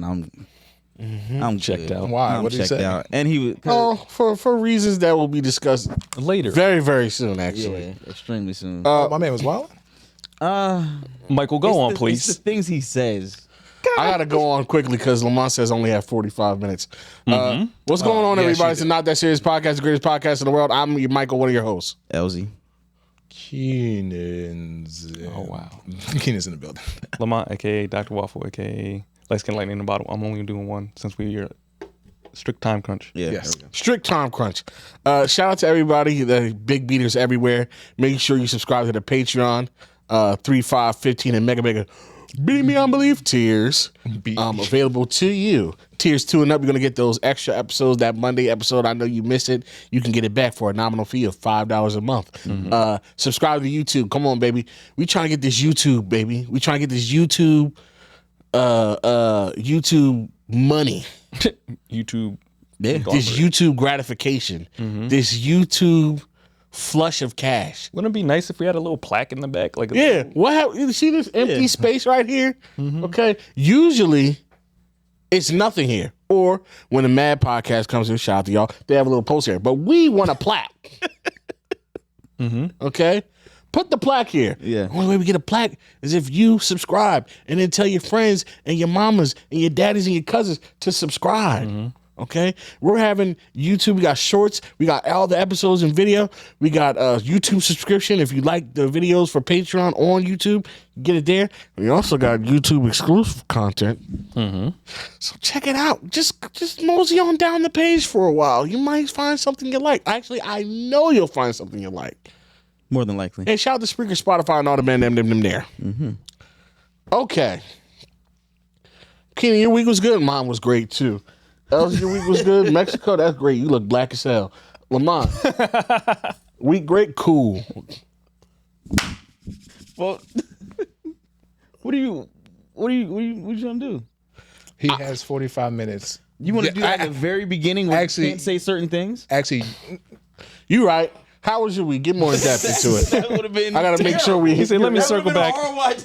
and I'm checked out. Why? What did he say? out. And he was for reasons that will be discussed later, very, very soon. Actually, yeah, extremely soon. My man was wild. Michael, go on, please. It's the things he says. I gotta go on quickly because Lamont says only have 45 minutes. What's going on, everybody? It's the Not That Serious Podcast, the greatest podcast in the world. I'm Michael, one of your hosts. LZ. Keenan's. Oh wow, Keenan's in the building. Lamont, aka Dr. Waffle, aka Light Skin Lightning in the Bottle. I'm only doing one since we're strict time crunch. Yeah, Yes. strict time crunch. Shout out to everybody, the big beaters everywhere. Make sure you subscribe to the Patreon. 3, 5, 15, and mega. Beat Me Unbelief tiers available to you. Tiers 2 and up, you're going to get those extra episodes. That Monday episode, I know you missed it. You can get it back for a nominal fee of $5 a month. Subscribe to YouTube. Come on, baby. We trying to get this YouTube, baby. We trying to get this YouTube money. YouTube. Yeah. This YouTube gratification. This YouTube flush of cash. Wouldn't it be nice if we had a little plaque in the back? Like You see this empty space right here? Okay. Usually it's nothing here. Or when the Mad Podcast comes in, shout out to y'all, they have a little post here. But we want a plaque. Okay? Put the plaque here. Yeah. The only way we get a plaque is if you subscribe and then tell your friends and your mamas and your daddies and your cousins to subscribe. Okay? We're having YouTube. We got shorts. We got all the episodes in video. We got YouTube subscription. If you like the videos for Patreon on YouTube, get it there. We also got YouTube exclusive content. So check it out. Just mosey on down the page for a while. You might find something you like. Actually, I know you'll find something you like. More than likely. And shout out to Spreaker, Spotify, and all the men them there. Okay. Keenan, your week was good. Mine was great, too. Elsie, your week was good. Mexico, that's great. You look black as hell. Lamont, week great, cool. Well, what you trying to do? He has 45 minutes. You want to do that at the very beginning where you can't say certain things? Actually, You right. How was your week? Get more in depth into it. That would have been I gotta make sure we. He said, let me circle back.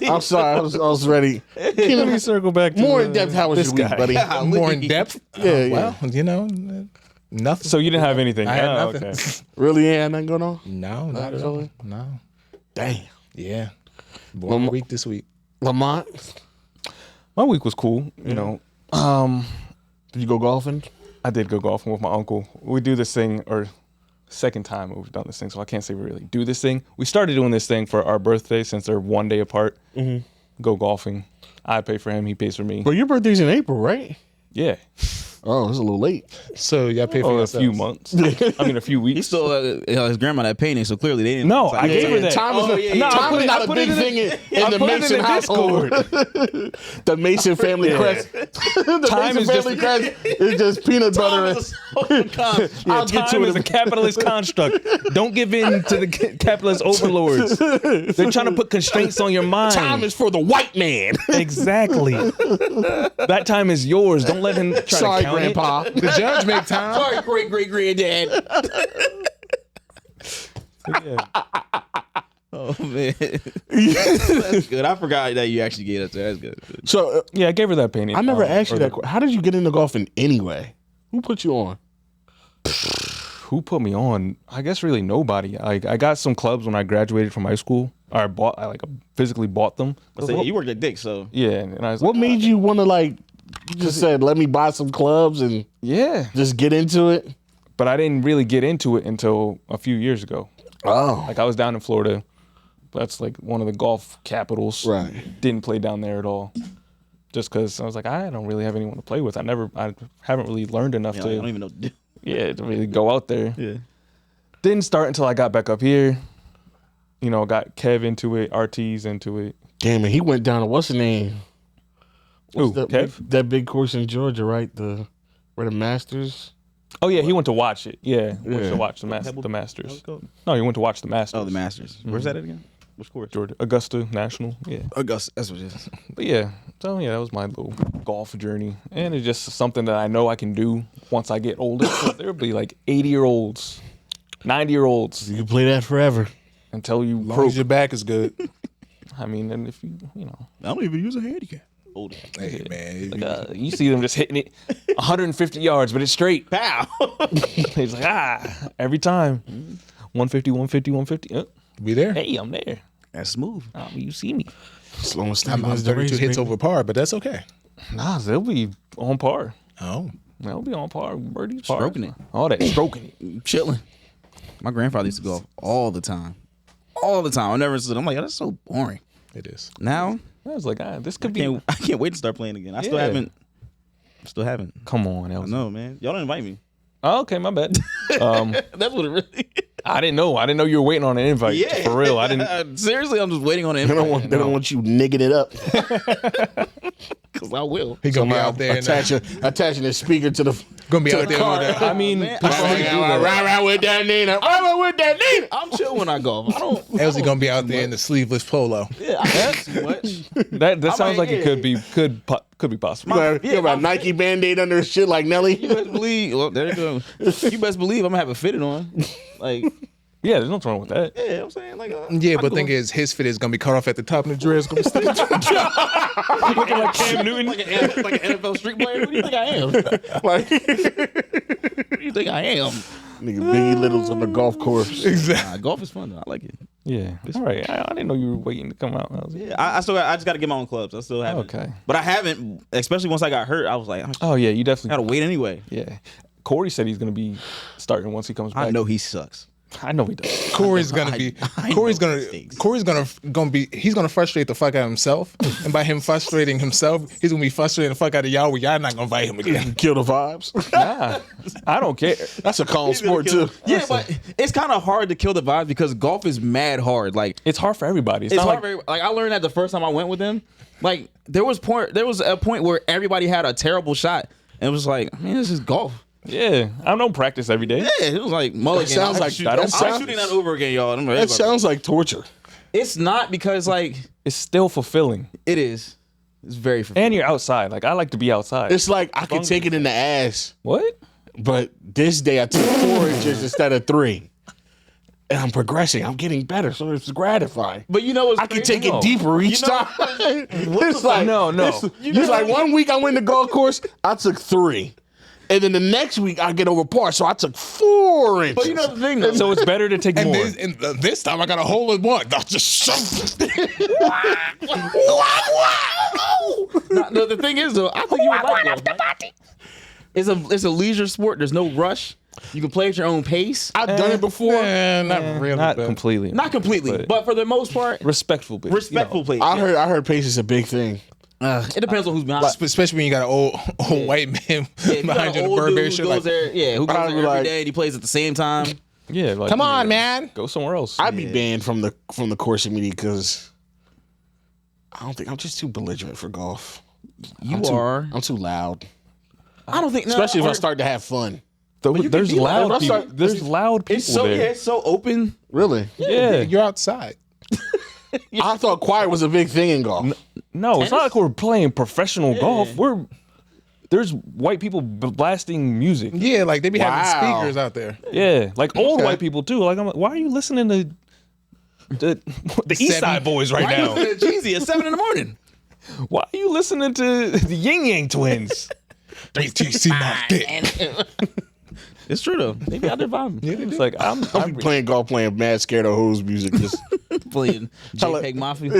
I'm sorry, I was ready. Let me circle back to More in depth. How was this your week, guy. buddy? more in depth. Yeah, Well, nothing. So you didn't have anything? I had Oh, nothing. okay. Really ain't nothing going on. No, not at all. No. Damn. Yeah. Boring week this week. Lamont, My week was cool. You know, did you go golfing? I did go golfing with my uncle. We do this thing, or second time we've done this thing, so I can't say we really do this thing. We started doing this thing for our birthday since they're one day apart. Go golfing. I pay for him, he pays for me. Well, your birthday's in April, right? Yeah. Oh, it's a little late. So y'all pay for Oh, a yourselves. few months. I mean, a few He weeks. stole his grandma that painting, so clearly they didn't. No, I gave her that. Time is, Oh, yeah, yeah. time No, I is put not it a big in thing in the put it in Mason the household. The Mason family crest. The Time Mason is family crest is just peanut butter. I'll get to Time it. is a capitalist construct. Don't give in to the capitalist overlords. They're trying to put constraints on your mind. Time is for the white man. Exactly. That time is yours. Don't let him try Sorry, to count Grandpa. it. The judge make time. Sorry, great granddad. Yeah. Oh man, that's good. I forgot that you actually gave that to her. That's good. So Yeah, I gave her that painting. I never asked you or that. How did you get into golfing anyway? Who put you on? Who put me on? I guess really nobody. I got some clubs when I graduated from high school. I physically bought them. So you worked at Dick's, so Yeah, and I was What like, made you want to you just said, let me buy some clubs and yeah. just get into it? But I didn't really get into it until a few years ago. Oh. Like I was down in Florida. That's like one of the golf capitals. Right. Didn't play down there at all. Just because I was like, I don't really have anyone to play with. I haven't really learned enough I to don't even know. to really go out there. Yeah. Didn't start until I got back up here. You know, got Kev into it, RT's into it. Damn it, he went down to what's the name? Ooh, Kev? That big course in Georgia, right? Where the Masters. Oh yeah, he went to watch it. Yeah, went Yeah. to watch the Masters. No, he went to watch the Masters. Oh, the Masters. Where's that again? Which course? Georgia, Augusta National. Yeah, Augusta. That's what it is. but yeah. So yeah, that was my little golf journey, and it's just something that I know I can do once I get older. There'll be like 80-year-olds, 90-year-olds You can play that forever. until you As long croak. as your back is good. I mean, and if you know, I don't even use a handicap. older. Hey man, Like, you see them just hitting it 150 yards, but it's straight. Pow. He's like, every time. 150, 150, 150. we there. Hey, I'm there. That's smooth. You see me. As long as I'm 32 hits over par, but that's okay. Nah, they'll be on par. Oh, They'll be on par. Birdie's par. Stroking it. All that stroking it. Chilling. My grandfather used to golf all the time. All the time. I never said. I'm like, that's so boring. it is. Now I was like, this could be. I can't wait to start playing again. I still Yeah. haven't. Come on, I Elsie. know, man. Y'all didn't invite me. Oh, okay, my bad. That's what it really. I didn't know. I didn't know you were waiting on an invite. Yeah, For real. I didn't. Seriously, I'm just waiting on an They invite. don't want you nigging it up. Because I will. He gonna be Somehow out there. attaching the speaker to the Gonna be to out the there car. with I mean, man, people I- do that. Right with that Nina. Right with that Nina. I'm chill when I golf. I don't. Elsie gonna be out there in the sleeveless polo. Yeah, I don't too much. That sounds like it yeah. could be possible. You got a Nike Band-Aid under his shit like Nelly. You best believe. Well, there you go. You best believe I'm gonna have it fitted on. Like, Yeah, there's nothing wrong with that. yeah, I'm saying like. Yeah, I but go- thing is, his fit is gonna be cut off at the top, and the dress gonna stay. Looking like Cam Newton. like an NFL street player. What do you think I am? Like What do you think I am? nigga Biggie Littles on the golf course. Exactly. Nah, golf is fun though. I like it. Yeah. All right. I didn't know you were waiting to come out. I was like, Yeah, I just got to get my own clubs. I still haven't. Okay. But I haven't, especially once I got hurt. I was like, I oh yeah, you definitely gotta wait anyway. Yeah. Corey said he's gonna be starting once he comes back. I know he sucks. I know he does. Corey's gonna be. Corey's know gonna. mistakes. Corey's gonna be. He's gonna frustrate the fuck out of himself, and by him frustrating himself, he's gonna be frustrating the fuck out of y'all. Where y'all not gonna invite him again. Kill the vibes. Nah, I don't care. That's a calm sport too. Yeah, but it's kind of hard to kill the vibe because golf is mad hard. Like It's hard for everybody. It's it's not hard. like Like I learned that the first time I went with him. Like there was a point where everybody had a terrible shot, and it was like, man, this is golf. yeah. I don't practice every day. Yeah, it was like mulligan. sounds like- I'm that sounds- shooting that over again, y'all. I'm ready That about sounds like torture. It's not because like It's still fulfilling, it is. It's very fulfilling. and you're outside. Like I like to be outside. It's like I can take it in the ass, What? but this day I took 4 inches instead of 3. And I'm progressing. I'm getting better, so it's gratifying. But you know what's I can crazy? take it deeper each You know- time. It's like No. It's like 1 week I went to golf course, I took 3. And then the next week I get over par, so I took 4 inches. But you know the thing though. So it's better to take And more. this time I got a hole in one. I just shoved it. No, the thing is though, I think you would like golf. Right? It's a leisure sport. There's no rush. You can play at your own pace. I've done it before. Not really. Not but- completely. Not completely, but for the most part, respectful. But, respectful play. I heard pace is a big thing. It depends on who's behind. Especially when you got an old white man Yeah, if you got behind you an in the old Burberry dude shirt. who goes Like, there, who goes I'd there be every like- day and he plays at the same time. Yeah. Like, come on, man. Go somewhere else. I'd be banned from the course immediately because I don't think I'm just too belligerent for golf. You are. I'm too loud, I don't think, especially if I start to have fun. There's be loud. loud If I people. start- There's loud people It's so there. it's so open. Really? Yeah. You're outside. I thought quiet was a big thing in golf. No, it's not like we're playing professional golf. There's white people blasting music. Yeah, like they be having Wow. speakers out there. Yeah, like old Okay. white people too. Like I'm like, why are you listening to the East Side Boys right now? Cheesy at 7 a.m. Why are you listening to the Yin Yang Twins? They see my dick. It's true though. They be out there vibing. It's like I'm Playing golf, playing Mad Scared of Hoes music. Just Playing JPEG Mafia.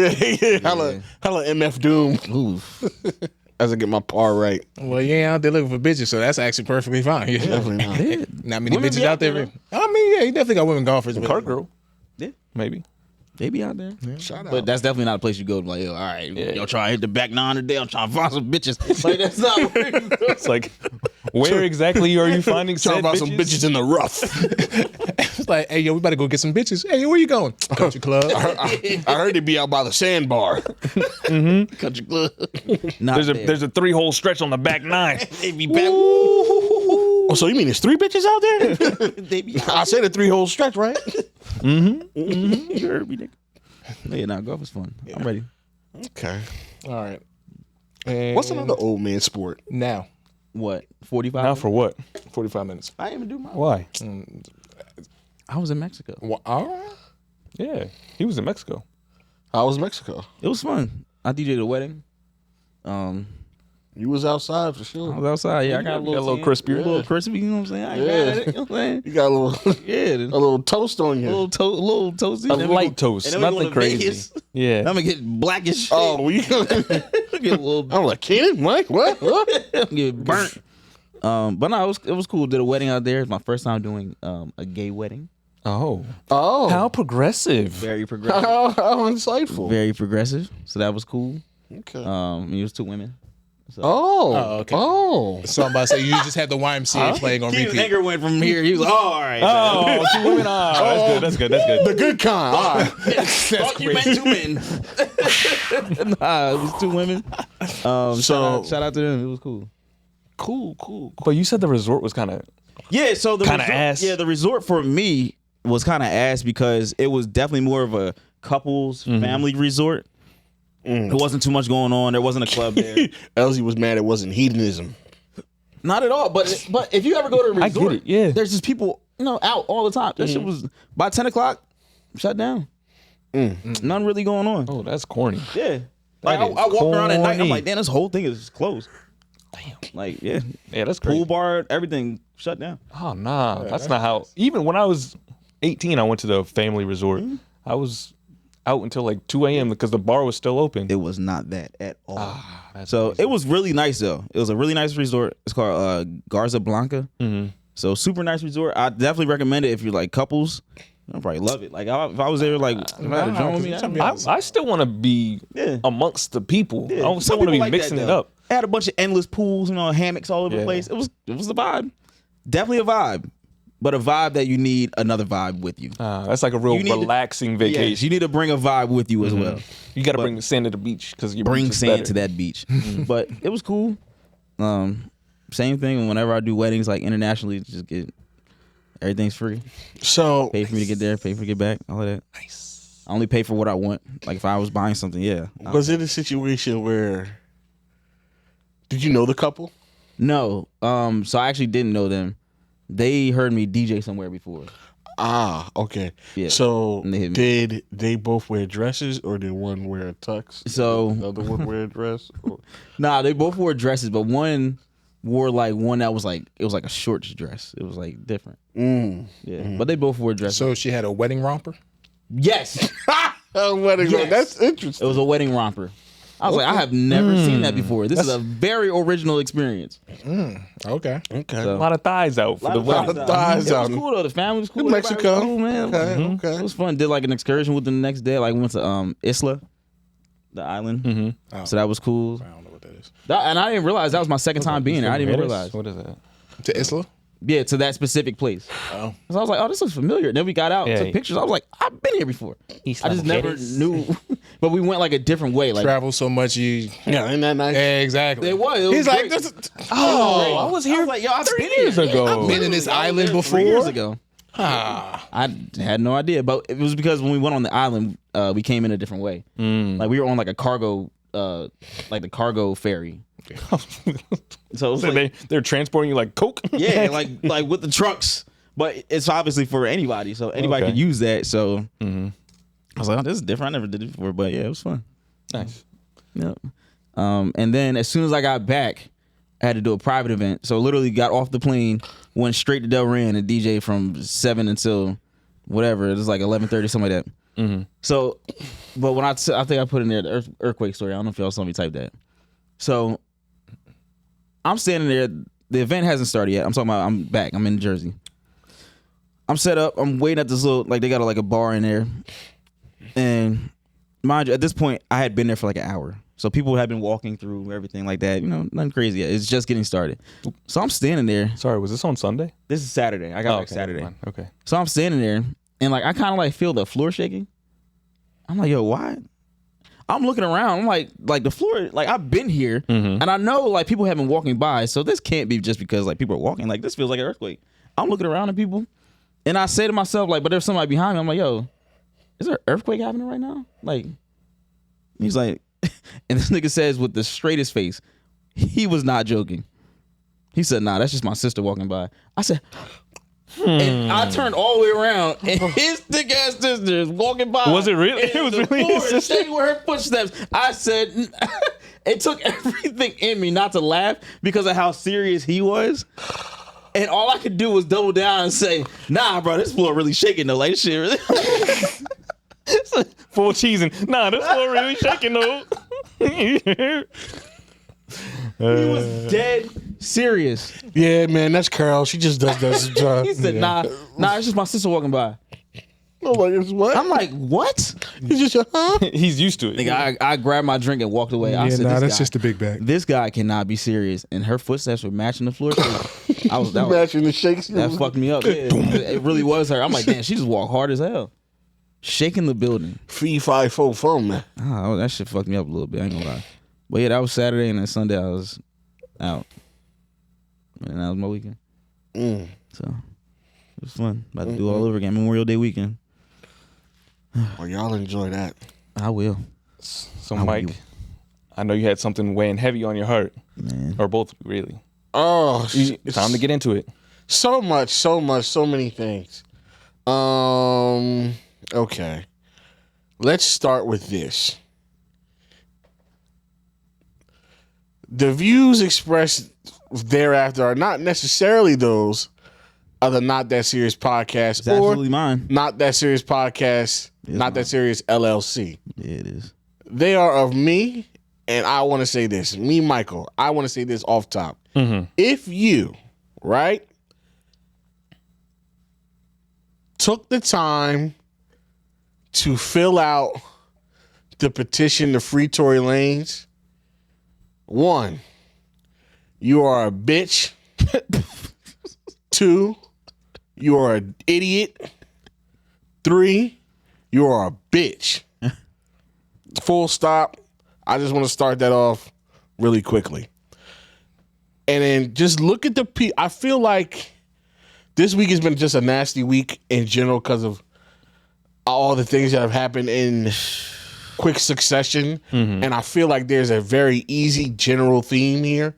hella MF Doom. Oof. As I get my par right. Well, you ain't out there looking for bitches, so that's actually perfectly fine. Yeah. Definitely not. Not many Women bitches be out out there. there, I mean, yeah, you definitely got women golfers. but- Cart girl, Yeah. maybe. They be out there. Shout out. But that's definitely not a place you go to like, yo, all right, y'all trying to hit the back 9 today. I'm trying to find some bitches. Like, that's not where you go. It's like, where exactly are you finding Talking said about bitches? some bitches in the rough. It's like, hey, yo, we about to go get some bitches. Hey, where you going? Country club. I heard they'd be out by the sandbar. Country club. Not There's a there. there's a 3-hole stretch on the back 9. They be back. Oh, so you mean there's 3 bitches out there? They be I said a 3-hole stretch, right? You heard me, nigga. Yeah, nah, golf is fun. I'm ready. Okay. All right. And What's another old man sport? now? What? 45? Now for what? 45 minutes. I didn't even do mine. Why? I was in Mexico. Well, all right. Yeah, he was in Mexico. How was Mexico? It was fun. I DJ'd a wedding. You was outside for I sure. was outside. Yeah, I got a little crispier. A little crispy. You know what I'm saying? I got it. You know what I'm saying? You got a little, Yeah. a little toast on you. A little toasty. A light toast, and then we nothing go to crazy. Vegas. Yeah. I'm gonna get black as shit. Oh, you. Get a little. I'm like, Kenan, Mike, what? Get burnt. But no, it was cool. Did a wedding out there. It's my first time doing a gay wedding. Oh. Oh, How progressive. Very progressive. how insightful. Very progressive. So that was cool. Okay. It was 2 women. Oh, okay. Oh, So I'm about to say you just had the YMCA playing on Keith's repeat. anger went from here. He was like, oh, all right. Oh, 2 women. Oh, that's good. That's good. the good kind. All right. Thought you meant 2 men. Nah, it was 2 women. Shout out to them. It was cool. Cool. But you said the resort was kind of. Yeah, so the Kinda resort, ass. Yeah, the resort for me was kind of ass because it was definitely more of a couples family resort. There wasn't too much going on. There wasn't a club there. Elsie was mad it wasn't hedonism. Not at all. But if you ever go to a I resort, get it, yeah. there's just people out all the time. That shit was by 10 o'clock shut down. Nothing really going on. Oh, that's corny. Yeah. Like I is walk around at night. I'm corny. like, damn, this whole thing is closed. Damn. Like, yeah. Yeah, that's crazy. Pool bar, everything shut down. Oh, nah. That's not how. Even when I was 18, I went to the family resort. I was out until like 2 a.m. because the bar was still open. It was not that at all. That's So crazy. it was really nice though. It was a really nice resort. It's called Garza Blanca. So super nice resort. I definitely recommend it if you're like couples. I'll probably love it. Like if I was there, like if I had a joint with me, I still want to be Yeah. amongst the people. Yeah. I still Some want to be people like mixing that, it though. up. It had a bunch of endless pools, hammocks all over the Yeah. place. It was the vibe. Definitely a vibe, but a vibe that you need another vibe with you. That's like a real You need to- relaxing Yes, vacation. you need to bring a vibe with you as well. You got to bring the sand to the beach because you Bring sand to that beach. But it was cool. Same thing whenever I do weddings, like internationally, just get everything's free. So Pay for me to get there, pay for me to get back, all of that. Nice. I only pay for what I want. Like if I was buying something, yeah. was it a situation where? Did you know the couple? No. So I actually didn't know them. They heard me DJ somewhere before. Ah, okay. Yeah. So And they hit me. did they both wear dresses, or did one wear a tux? So- the other one wear a dress. Or- Nah, they both wore dresses, but one wore like one that was like it was like a shorts dress. It was like different. Yeah. But they both wore dresses. So she had a wedding romper? Yes. wedding Yes. That's It interesting. was a wedding romper. I was like, I have never seen that before. This is a very original experience. Okay. Okay. A lot of thighs out for the lot wedding. of thighs It was out. cool though. The family was cool. In Everybody was Mexico. cool, man. Okay. It was fun. Did like an excursion with them the next day. Like went to Isla, the island. So that was cool. I don't know what that is. And I didn't realize that was my second time being there. I didn't even realize. What is that? To Isla? Yeah, to that specific place. Oh. So I was like, oh, this looks familiar. And then we got out, Yeah. took pictures. I was like, I've been here before. I just never Mujeres. knew. But we went like a different way. Like Travel so much you. Yeah, ain't that nice? Yeah, exactly. it was. He's like, great. this is, Oh, I was I here was like, yo, I've 3 been years here. ago. been in this island I was there 3 before? years ago. I had no idea, but it was because when we went on the island, we came in a different way. Like we were on like a cargo, like the cargo ferry. So it was So like, they're transporting you like Coke? yeah, like with the trucks, but it's obviously for anybody, so anybody Okay. could use that. So I was like, oh, this is different. I never did it before, but yeah, it was fun. Nice. Yep. And then as soon as I got back, I had to do a private event. So literally got off the plane, went straight to Delran and DJ from 7 until whatever. It was like 11:30, something like that. So, but when I think I put in there the earthquake story. I don't know if y'all saw me type that. So I'm standing there. The event hasn't started yet. I'm talking about I'm back. I'm in Jersey. I'm set up. I'm waiting at this little, like they got like a bar in there. And mind you, at this point, I had been there for like an hour. So people had been walking through everything like that. Nothing crazy yet. It's just getting started. So I'm standing there. Sorry, was this on Sunday? This is Saturday. I got back okay, Saturday. never mind. Okay. So I'm standing there and like I kind of like feel the floor shaking. I'm like, yo, why? I'm looking around. I'm like the floor, like I've been here and I know like people have been walking by. So this can't be just because like people are walking. Like this feels like an earthquake. I'm looking around at people and I say to myself, like, but there's somebody behind me. I'm like, yo, is there an earthquake happening right now? Like, he's like, and this nigga says with the straightest face, he was not joking. He said, nah, that's just my sister walking by. I said, and I turned all the way around, and his thick ass sister is walking by. Was it really? and It was the really his floor is sister? shaking with her footsteps. I said, it took everything in me not to laugh because of how serious he was. And all I could do was double down and say, nah, bro, this floor really shaking though. Like, this shit really. Full cheesing. Nah, this floor really shaking though. He was dead serious. Yeah, man, that's Carol. She just does that. He said, nah, it's just my sister walking by. I'm like, it's what? I'm like, what? He's just, huh? He's used to it. Nigga, I grabbed my drink and walked away. I Yeah, said, nah, this that's guy, just a big bag. This guy cannot be serious. And her footsteps were matching the floor. That Matching the shakes. that fucked me up. Yeah, it really was her. I'm like, damn, she just walked hard as hell. Shaking the building. 3, 5, 4, 4, man. Oh, that shit fucked me up a little bit. I ain't gonna lie. But yeah, that was Saturday, and then Sunday I was out. And that was my weekend. So it was fun. About to do all over again. Memorial Day weekend. Well, y'all enjoy that. I will. So, Mike, I know you had something weighing heavy on your heart. Man. Or both, really. Oh, It's time to get into it. so many things. Okay. Let's start with this. The views expressed thereafter are not necessarily those of the Not That Serious Podcast It's or absolutely mine. Not That Serious Podcast, Not That Serious LLC. Yeah, it is. They are of me, and I want to say this. Me, Michael, I want to say this off top. If you, right, took the time to fill out the petition to free Tory Lanez, 1, you are a bitch. 2, you are an idiot. 3, you are a bitch. Full stop. I just want to start that off really quickly. And then just look at the I feel like this week has been just a nasty week in general because of all the things that have happened in quick succession. And I feel like there's a very easy general theme here.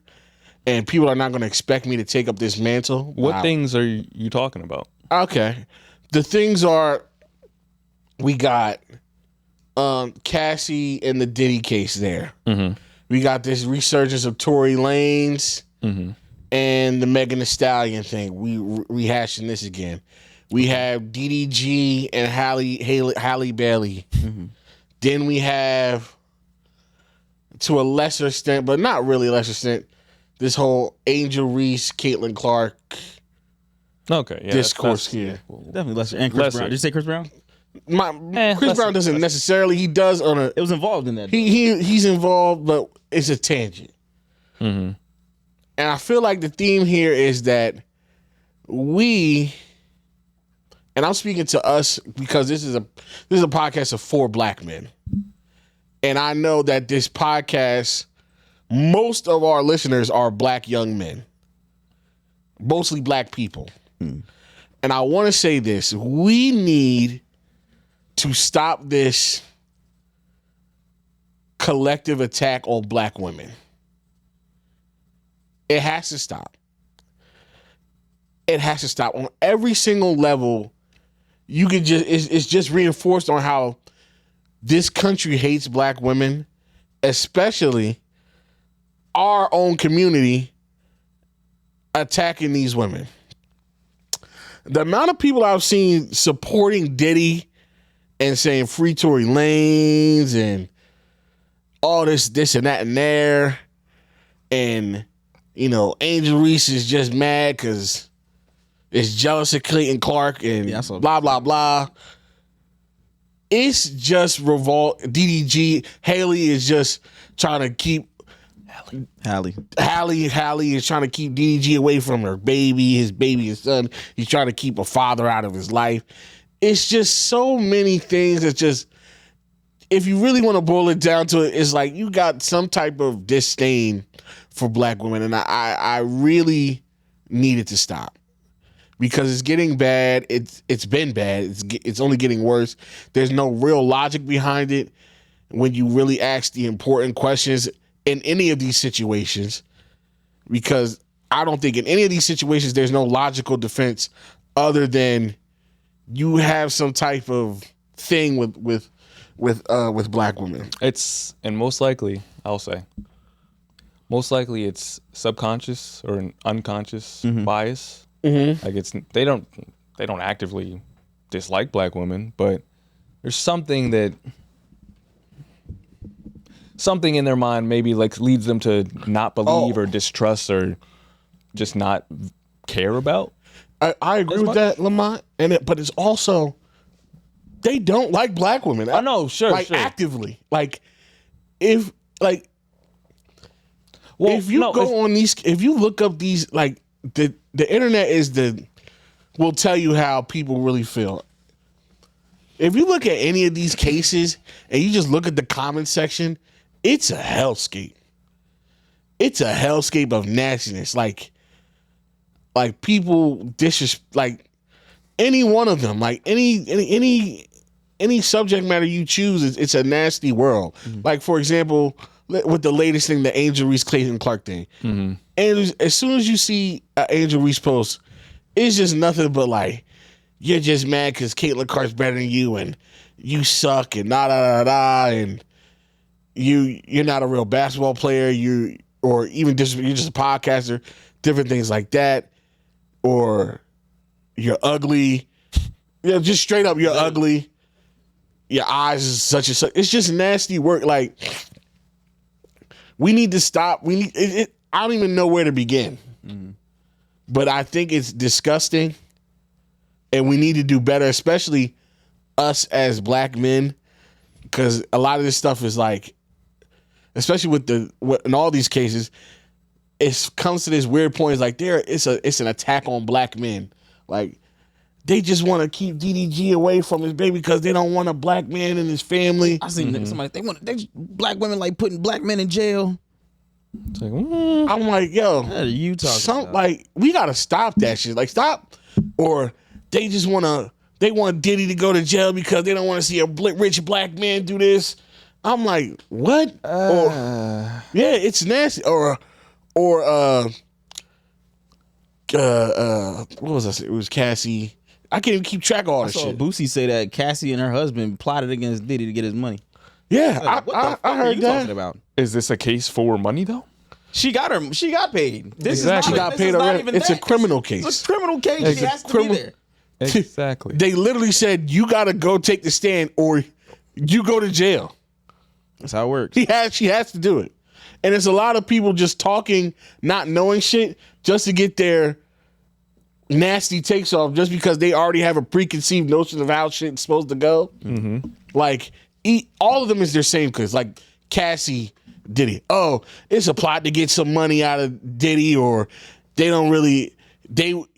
And people are not going to expect me to take up this mantle. What things are you talking about? Okay. The things are, we got Cassie and the Diddy case there. We got this resurgence of Tory Lanez and the Megan Thee Stallion thing. We rehashing this again. We have DDG and Halle Bailey. Then we have, to a lesser extent, but not really lesser extent, this whole Angel Reese, Caitlin Clark Okay, yeah. discourse here. Definitely Lester. And Chris Lesser. Brown. Did you say Chris Brown? Chris Brown doesn't necessarily. He does on a. It was involved in that. He's involved, but it's a tangent. And I feel like the theme here is that we, and I'm speaking to us because this is a podcast of 4 black men, and I know that this podcast, most of our listeners are black young men, mostly black people, and I want to say this: we need to stop this collective attack on black women. It has to stop. It has to stop on every single level. You can just, it's just reinforced on how this country hates black women, especially our own community attacking these women. The amount of people I've seen supporting Diddy and saying free Tory Lanez and all this and that and there, and you know, Angel Reese is just mad because it's jealous of Clayton Clark and blah, blah, blah. It's just revolt. DDG, Haley is just trying to keep Hallie is trying to keep DDG away from her baby, his son. He's trying to keep a father out of his life. It's just so many things that just, if you really want to boil it down to it, it's like you got some type of disdain for black women, and I really need it to stop because it's getting bad. It's been bad. It's only getting worse. There's no real logic behind it when you really ask the important questions in any of these situations, because I don't think in any of these situations there's no logical defense other than you have some type of thing with black women. It's, and most likely, I'll say, most likely it's subconscious or an unconscious bias. Like they don't actively dislike black women, but there's something in their mind maybe like leads them to not believe or distrust or just not care about. I agree with that, Lamont, but it's also they don't like black women. I know, sure, like sure. actively. Like if you look up these, like the internet will tell you how people really feel. If you look at any of these cases and you just look at the comment section, it's a hellscape. It's a hellscape of nastiness. Like people like any one of them, like any subject matter you choose, it's a nasty world. Like, for example, with the latest thing, the Angel Reese Clayton Clark thing. And as soon as you see an Angel Reese post, it's just nothing but like, you're just mad because Caitlin Clark's better than you and you suck and and you're not a real basketball player, or even just you're just a podcaster, different things like that. Or you're ugly. Just straight up, you're ugly. Your eyes is such and such. It's just nasty work. Like, we need to stop. I don't even know where to begin. But I think it's disgusting. And we need to do better, especially us as black men. Because a lot of this stuff is like, especially in all these cases, it comes to this weird point. It's like it's an attack on black men. Like, they just want to keep DDG away from his baby because they don't want a black man in his family. I seen somebody black women like putting black men in jail. It's like, I'm like, yo, What are you talking about? like, we gotta stop that shit. Like, stop. Or they just want Diddy to go to jail because they don't want to see a rich black man do this. I'm like, what? Yeah, it's nasty. Or what was I saying? It was Cassie. I can't even keep track of all I this saw shit. Boosie say that Cassie and her husband plotted against Diddy to get his money. Yeah, Like, what the fuck I are heard you that. talking about? is this a case for money though? She got paid. This Exactly. is She not, got this paid is not already. even It's a that. criminal It's case. a criminal case. It's She a has to criminal- be there. Exactly. They literally said, you gotta go take the stand or you go to jail. That's how it works. She has to do it. And there's a lot of people just talking, not knowing shit, just to get their nasty takes off, just because they already have a preconceived notion of how shit's supposed to go. Like, all of them is their same, because like Cassie Diddy. Oh, it's a plot to get some money out of Diddy, or they don't really.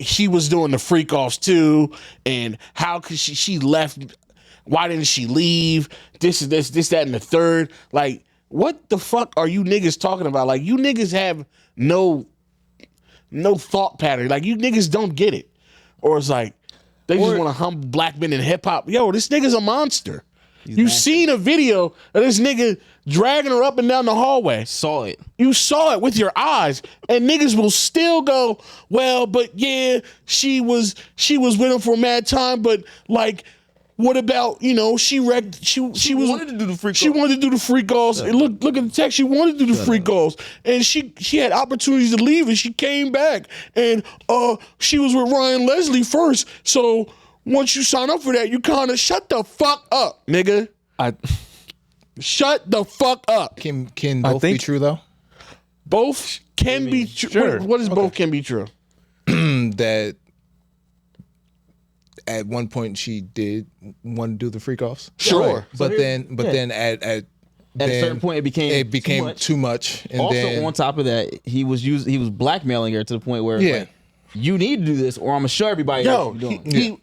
She was doing the freak offs too, and how could she left? Why didn't she leave? This, that, and the third. Like, what the fuck are you niggas talking about? Like, you niggas have no thought pattern. Like, you niggas don't get it. Or it's like, they just want to humble black men in hip hop. Yo, this nigga's a monster. You seen a video of this nigga dragging her up and down the hallway. Saw it. You saw it with your eyes, and niggas will still go, well, but yeah, she was with him for a mad time, but like, what about, she wrecked, she wanted to do the freak She off. wanted to do the freak offs. And look at the text. She wanted to do the freak offs, and she had opportunities to leave, and she came back, and she was with Ryan Leslie first. So once you sign up for that, you kind of shut the fuck up, nigga. Shut the fuck up. Can both be true though? Both can be true. sure. What is both can be true? That at one point she did want to do the freak offs. Sure. But then at a certain point, it became too much. And also, then, on top of that, he was blackmailing her to the point where, Yeah. like, you need to do this, or I'm gonna show everybody. Yo, what you're doing.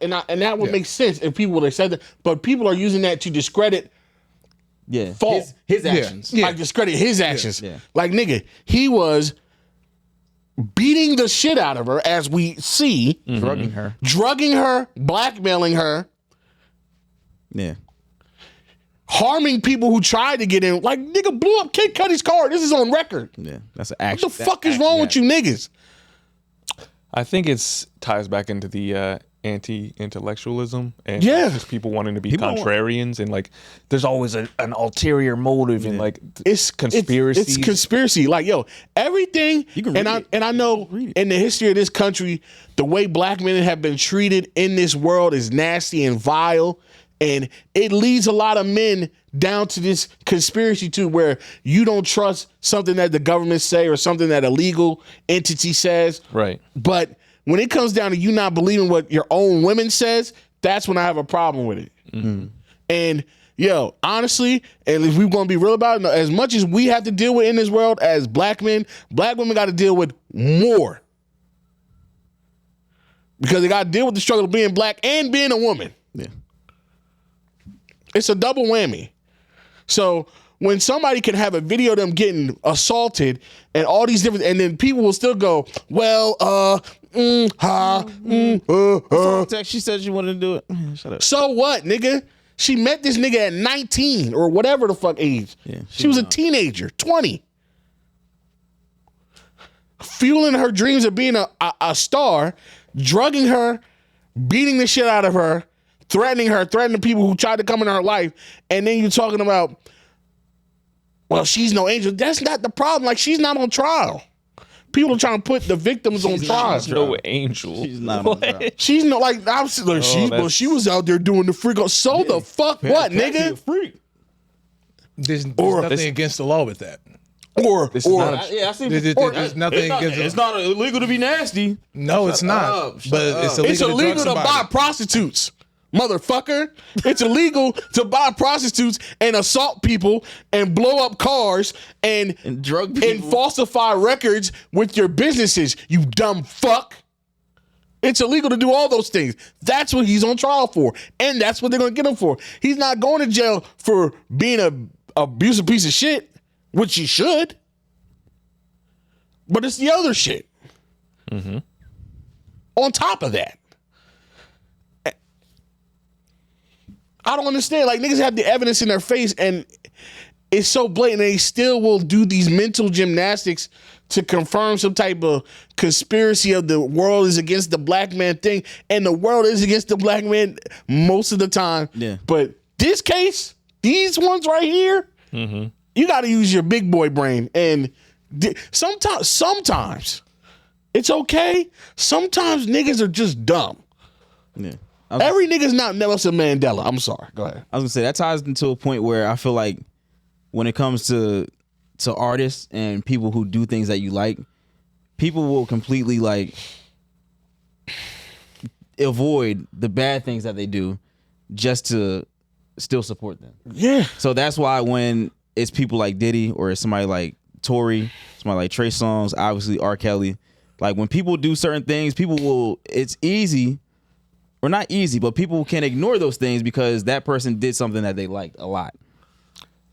and that would make sense if people would have said that. But people are using that to discredit Yeah, fault. his actions. Yeah. Like, discredit his actions. Yeah. Like, nigga, he was beating the shit out of her, as we see, drugging her, blackmailing her, Yeah, harming people who tried to get in. Like, nigga blew up Kid Cudi's car. This is on record. yeah, that's an What action. the fuck is wrong with you niggas? I think it's ties back into the anti-intellectualism and Yeah. just people wanting to be People contrarians and like there's always an ulterior motive and like It's conspiracy. It's conspiracy. Like, yo, everything. You can read it. I know in the history of this country, the way black men have been treated in this world is nasty and vile, and it leads a lot of men down to this conspiracy too, where you don't trust something that the government say or something that a legal entity says. Right. But when it comes down to you not believing what your own women says, that's when I have a problem with it. Mm-hmm. And yo, honestly, and if we're gonna be real about it, as much as we have to deal with in this world as black men, black women got to deal with more because they got to deal with the struggle of being black and being a woman. Yeah. It's a double whammy. So when somebody can have a video of them getting assaulted and all these different, and then people will still go, well, She said she wanted to do it. Shut up. so what, nigga? She met this nigga at 19 or whatever the fuck age. Yeah, she was a teenager, 20. Fueling her dreams of being a star, drugging her, beating the shit out of her, threatening people who tried to come into her life, and then you're talking about, well, she's no angel. That's not the problem. Like, she's not on trial. People are trying to put the victims on trial. She's no angel. She's not on trial. She's no, like, she was out there doing the freak. So the fuck what, nigga? Freak. There's nothing against the law with that. This is not a, I see. There's nothing against It's not illegal to be nasty. No, it's not. But it's illegal, It's illegal to buy prostitutes, motherfucker. It's illegal to buy prostitutes and assault people and blow up cars and drug people and falsify records with your businesses, you dumb fuck. It's illegal to do all those things. That's what he's on trial for. And that's what they're going to get him for. He's not going to jail for being a abusive piece of shit, which he should. But it's the other shit. Mm-hmm. On top of that. I don't understand. Like, niggas have the evidence in their face and it's so blatant they still will do these mental gymnastics to confirm some type of conspiracy of the world is against the black man thing. And the world is against the black man most of the time. Yeah. But this case, these ones right here, you got to use your big boy brain. And sometimes it's okay. Sometimes niggas are just dumb. Yeah. Every nigga's not Nelson Mandela. I'm sorry. Go ahead. I was gonna say that ties into a point where I feel like when it comes to artists and people who do things that you like, people will completely like avoid the bad things that they do just to still support them. Yeah. So that's why when it's people like Diddy or it's somebody like Tory, somebody like Trey Songz, obviously R. Kelly, like when people do certain things, people will, it's easy, or not easy, but people can ignore those things because that person did something that they liked a lot.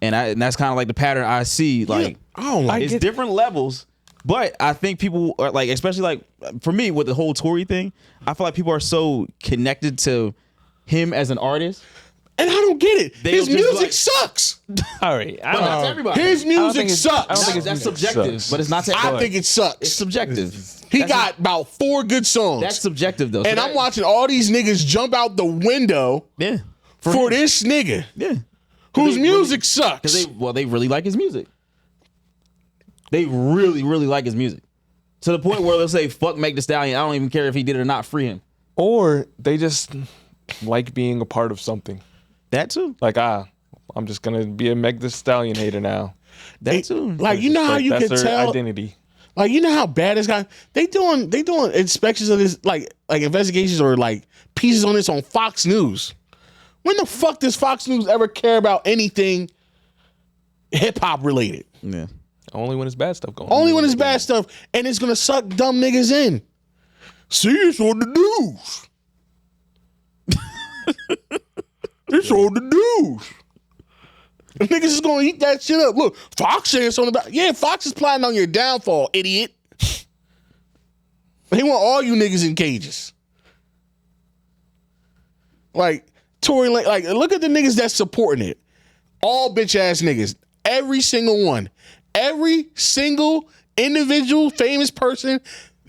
And that's kind of like the pattern I see. Like, I don't like it's it. different levels, but I think people are like, especially like for me with the whole Tory thing, I feel like people are so connected to him as an artist. And I don't get it. They'll His just music like- sucks. all right. But not to everybody. His music sucks. I don't think that's his music subjective, sucks. but it's not to I everybody. think it sucks. It's subjective. He That's got about 4 good songs. That's subjective though. So and that- I'm watching all these niggas jump out the window Yeah. for him. this nigga Yeah. whose they music sucks. Because they really like his music. They really, really like his music. To the point where they'll say, fuck Meg Thee Stallion. I don't even care if he did it or not, free him. or they just like being a part of something. That too. Like, I'm just gonna be a Meg Thee Stallion hater now. That too. Like, you know how you that's can their tell. identity. Like, you know how bad this guy. They doing inspections of this, like investigations or like pieces on this on Fox News. When the fuck does Fox News ever care about anything hip hop related? Yeah. Only when it's bad stuff going on. Only when it's bad stuff, and it's gonna suck dumb niggas in. See, it's on the news. It's on the news. And niggas is gonna eat that shit up. Look, Fox saying something about, yeah, Fox is plotting on your downfall, idiot. He want all you niggas in cages. Like, Tory Lane, like, look at the niggas that's supporting it. All bitch ass niggas. Every single one. Every single individual famous person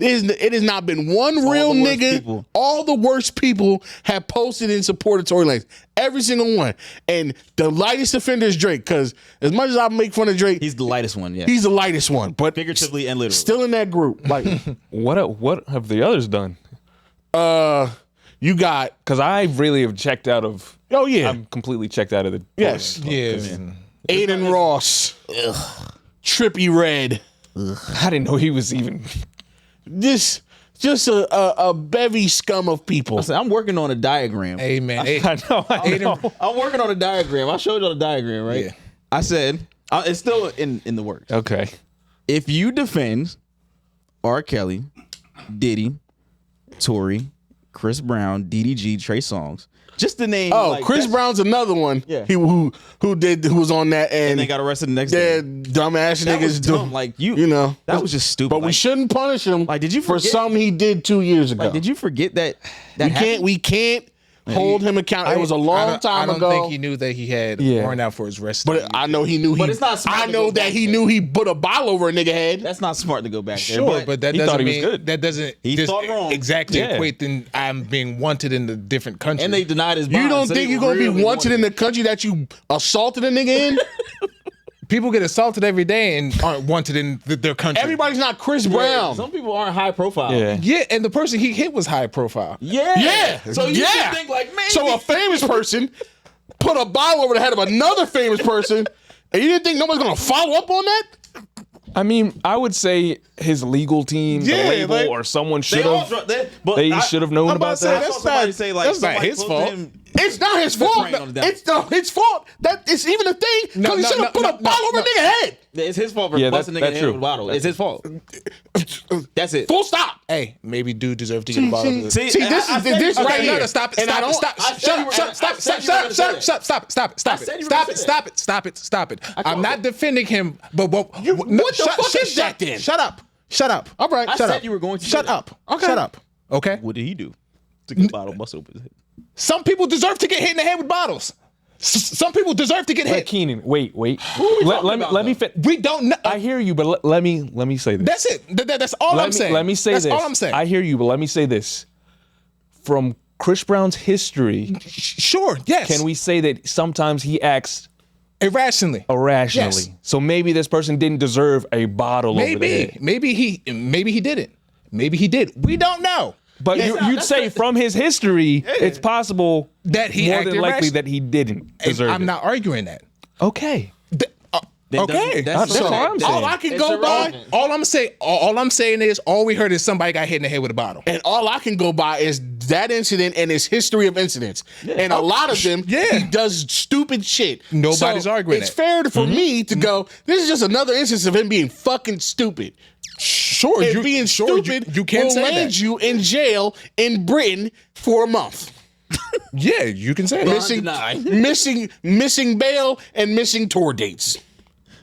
It has not been one real the worst nigga. people. All the worst people have posted in support of Tory Lanez. Every single one. And the lightest offender is Drake, because as much as I make fun of Drake, He's the lightest one, yeah. he's the lightest one. But Figuratively and literally. still in that group. Like, What have the others done? you got, Because I really have checked out of. oh yeah, I'm completely checked out of the. yes, Yeah. Aiden Ross, Trippy Red. I didn't know he was even. Just a bevy scum of people. I'm working on a diagram. Hey man, hey, I know. I'm working on a diagram. I showed you the diagram, right? Yeah. I said, it's still in the works. Okay. If you defend R. Kelly, Diddy, Tory, Chris Brown, DDG, Trey Songz, just the name. Oh, like, Chris that's- Brown's another one. Yeah. Who was on that And and they got arrested the next they're day. dumbass That was niggas dumb. do. Like You know, that was just stupid. but we Like, shouldn't punish him. Like, did you for forget- something he did 2 years ago? Like, did you forget that? we can't hold him accountable. It was a long time I don't ago. think he knew that he had Yeah. warrant out for his arrest. but I know he knew. But it's not smart I to know go that back he there. knew he put a bottle over a nigga head. That's not smart to go back there. sure, but that he doesn't thought he was mean good. that doesn't He just thought wrong. exactly Yeah. equate then I'm being wanted in a different country. And they denied his bond. You don't so think they you're gonna really be wanted in the country that you assaulted a nigga in? people get assaulted every day and aren't wanted in their country. Everybody's not Chris Brown. Some people aren't high profile. Yeah. Yeah, and the person he hit was high profile. Yeah. Yeah. So you Yeah. should think like, man. So a famous person put a bottle over the head of another famous person, and you didn't think nobody's gonna follow up on that? I mean, I would say his legal team, Yeah, the label, like- or someone they should all have. dro- they, but They I- should have known I'm about about to say, I that. saw that's somebody not- say like that's not somebody his close fault. to him- It's not his fault. praying on the devil. It's not his fault. That it's even a thing because No, he no, should have no, put a no, bottle over no. a nigga head. It's his fault for Yeah, busting that's nigga head true. with a bottle. It's his fault. That's it. Full stop. Hey, maybe dude deserved to get a bottle. See, See, this I is said- this I right said- here. No, stop it! And I Stop don't- it! Stop! I said Shut you up! were Stop! gonna- Stop! I said Stop! you were gonna Stop! say Stop! Stop! Stop! Stop! I said you were Stop gonna it! say Stop it! Stop it! Stop it! I'm called not it. defending him, but what the fuck is that then? Shut up! Shut up! All right. I Shut said up! you were going to Shut say that. up! Okay. Shut up! Okay. What did he do? Took a bottle, bust open his head. Some people deserve to get hit in the head with bottles. Some people deserve to get But hit. Keenan, wait. we Let talking me about, let me though? fit. We don't know. I hear you, but let me say this. That's it. That's all I'm saying. Let me say That's this. all I'm saying. I hear you, but let me say this. From Chris Brown's history, Sure. Yes. can we say that sometimes he acts irrationally? irrationally? Yes. So maybe this person didn't deserve a bottle over the head. Maybe he didn't. Maybe he did. We don't know. But you'd say from his history, it's possible That he more acted than likely rational. that he didn't And deserve I'm it. not arguing that. Okay. Then Okay. that's all so- I'm saying. All I can It's go by, irrelevant. All I'm saying is all we heard is somebody got hit in the head with a bottle. and all I can go by is that incident and his history of incidents. And a lot of them, Yeah. he does stupid shit. Nobody's arguing It's that. fair for me to go, this is just another instance of him being fucking stupid. Sure, And being stupid you can will say land that. you in jail in Britain for a month. Yeah, you can say that. Missing bail and missing tour dates.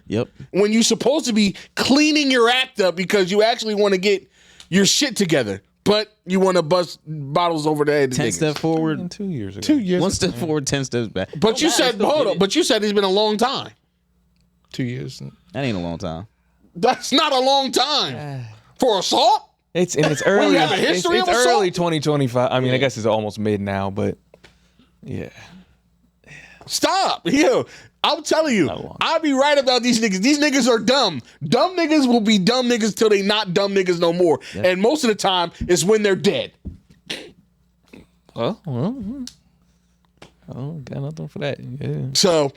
Yep. When you're supposed to be cleaning your act up because you actually want to get your shit together, but you want to bust bottles over the head. to 10 niggas. steps forward, 2 years ago. 2 years. one step forward, 10 steps back. But you Nah, said, still hold did on. it. But you said it's been a long time. 2 years. That ain't a long time. That's not a long time for assault. It's early. have a history it's of assault? early 2025. I mean, I guess it's almost mid now, but yeah. Stop. Yo, I'm telling you, I'll be right about these niggas. These niggas are dumb. Dumb niggas will be dumb niggas till they not dumb niggas no more. And most of the time, it's when they're dead. Well, got nothing for that. Yeah. So,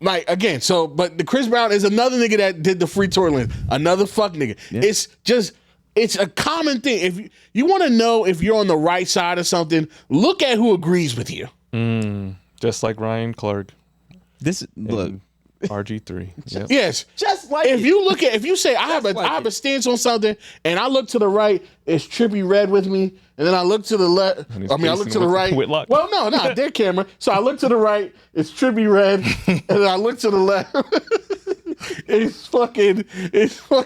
like, again, but the Chris Brown is another nigga that did the free tour list. Another fuck nigga. It's a common thing. If you want to know if you're on the right side of something, look at who agrees with you. Just like Ryan Clark, This look. RG3. Yep. Yes. Just like If you say I have a stance on something and I look to the right, it's Trippy Red with me, and then I look to the left. he's I look facing to the right. Whitlock. Well, no, their camera. So I look to the right, it's Trippy Red, and then I look to the left. It's fucking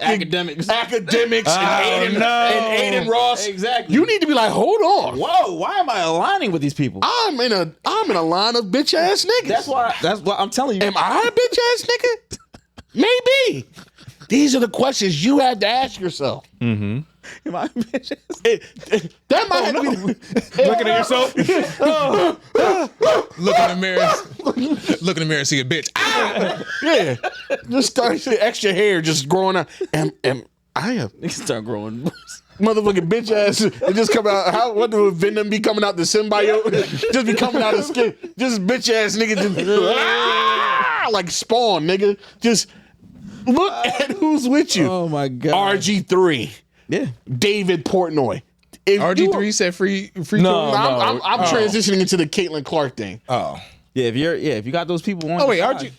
Academics. and Aiden Ross. Exactly. You need to be like, hold on. Whoa, why am I aligning with these people? I'm in a line of bitch ass niggas. That's what I'm telling you. Am I a bitch ass nigga? Maybe. These are the questions you have to ask yourself. My bitch. That might have to be. Looking at yourself. Look in the mirror. Look in the mirror and see a bitch. Ah! Yeah. Just start seeing extra hair just growing out. Am I a Niggas start growing. motherfucking bitch ass? It just come out. What do venom be coming out the symbiote? Just be coming out of skin. Just bitch ass nigga. Just like Spawn, nigga. Just look at who's with you. Oh my god. RG3. Yeah. David Portnoy. If RG3 said free. No. I'm transitioning into the Caitlin Clark thing. Oh. Yeah, if you got those people on. Oh wait, your RG. side-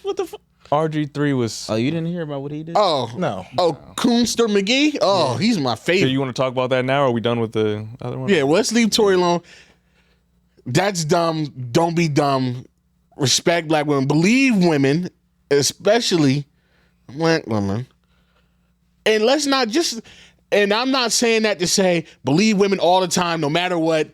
What the fuck? RG3 was. Oh, you didn't hear about what he did? Oh No. Oh, Coonster McGee. Oh, he's my So favorite. you want to talk about that now? Or are we done with the other one? Yeah, well, let's leave Tory alone. That's dumb. Don't be dumb. Respect black women. Believe women, especially black women. And let's not just. And I'm not saying that to say believe women all the time, no matter what.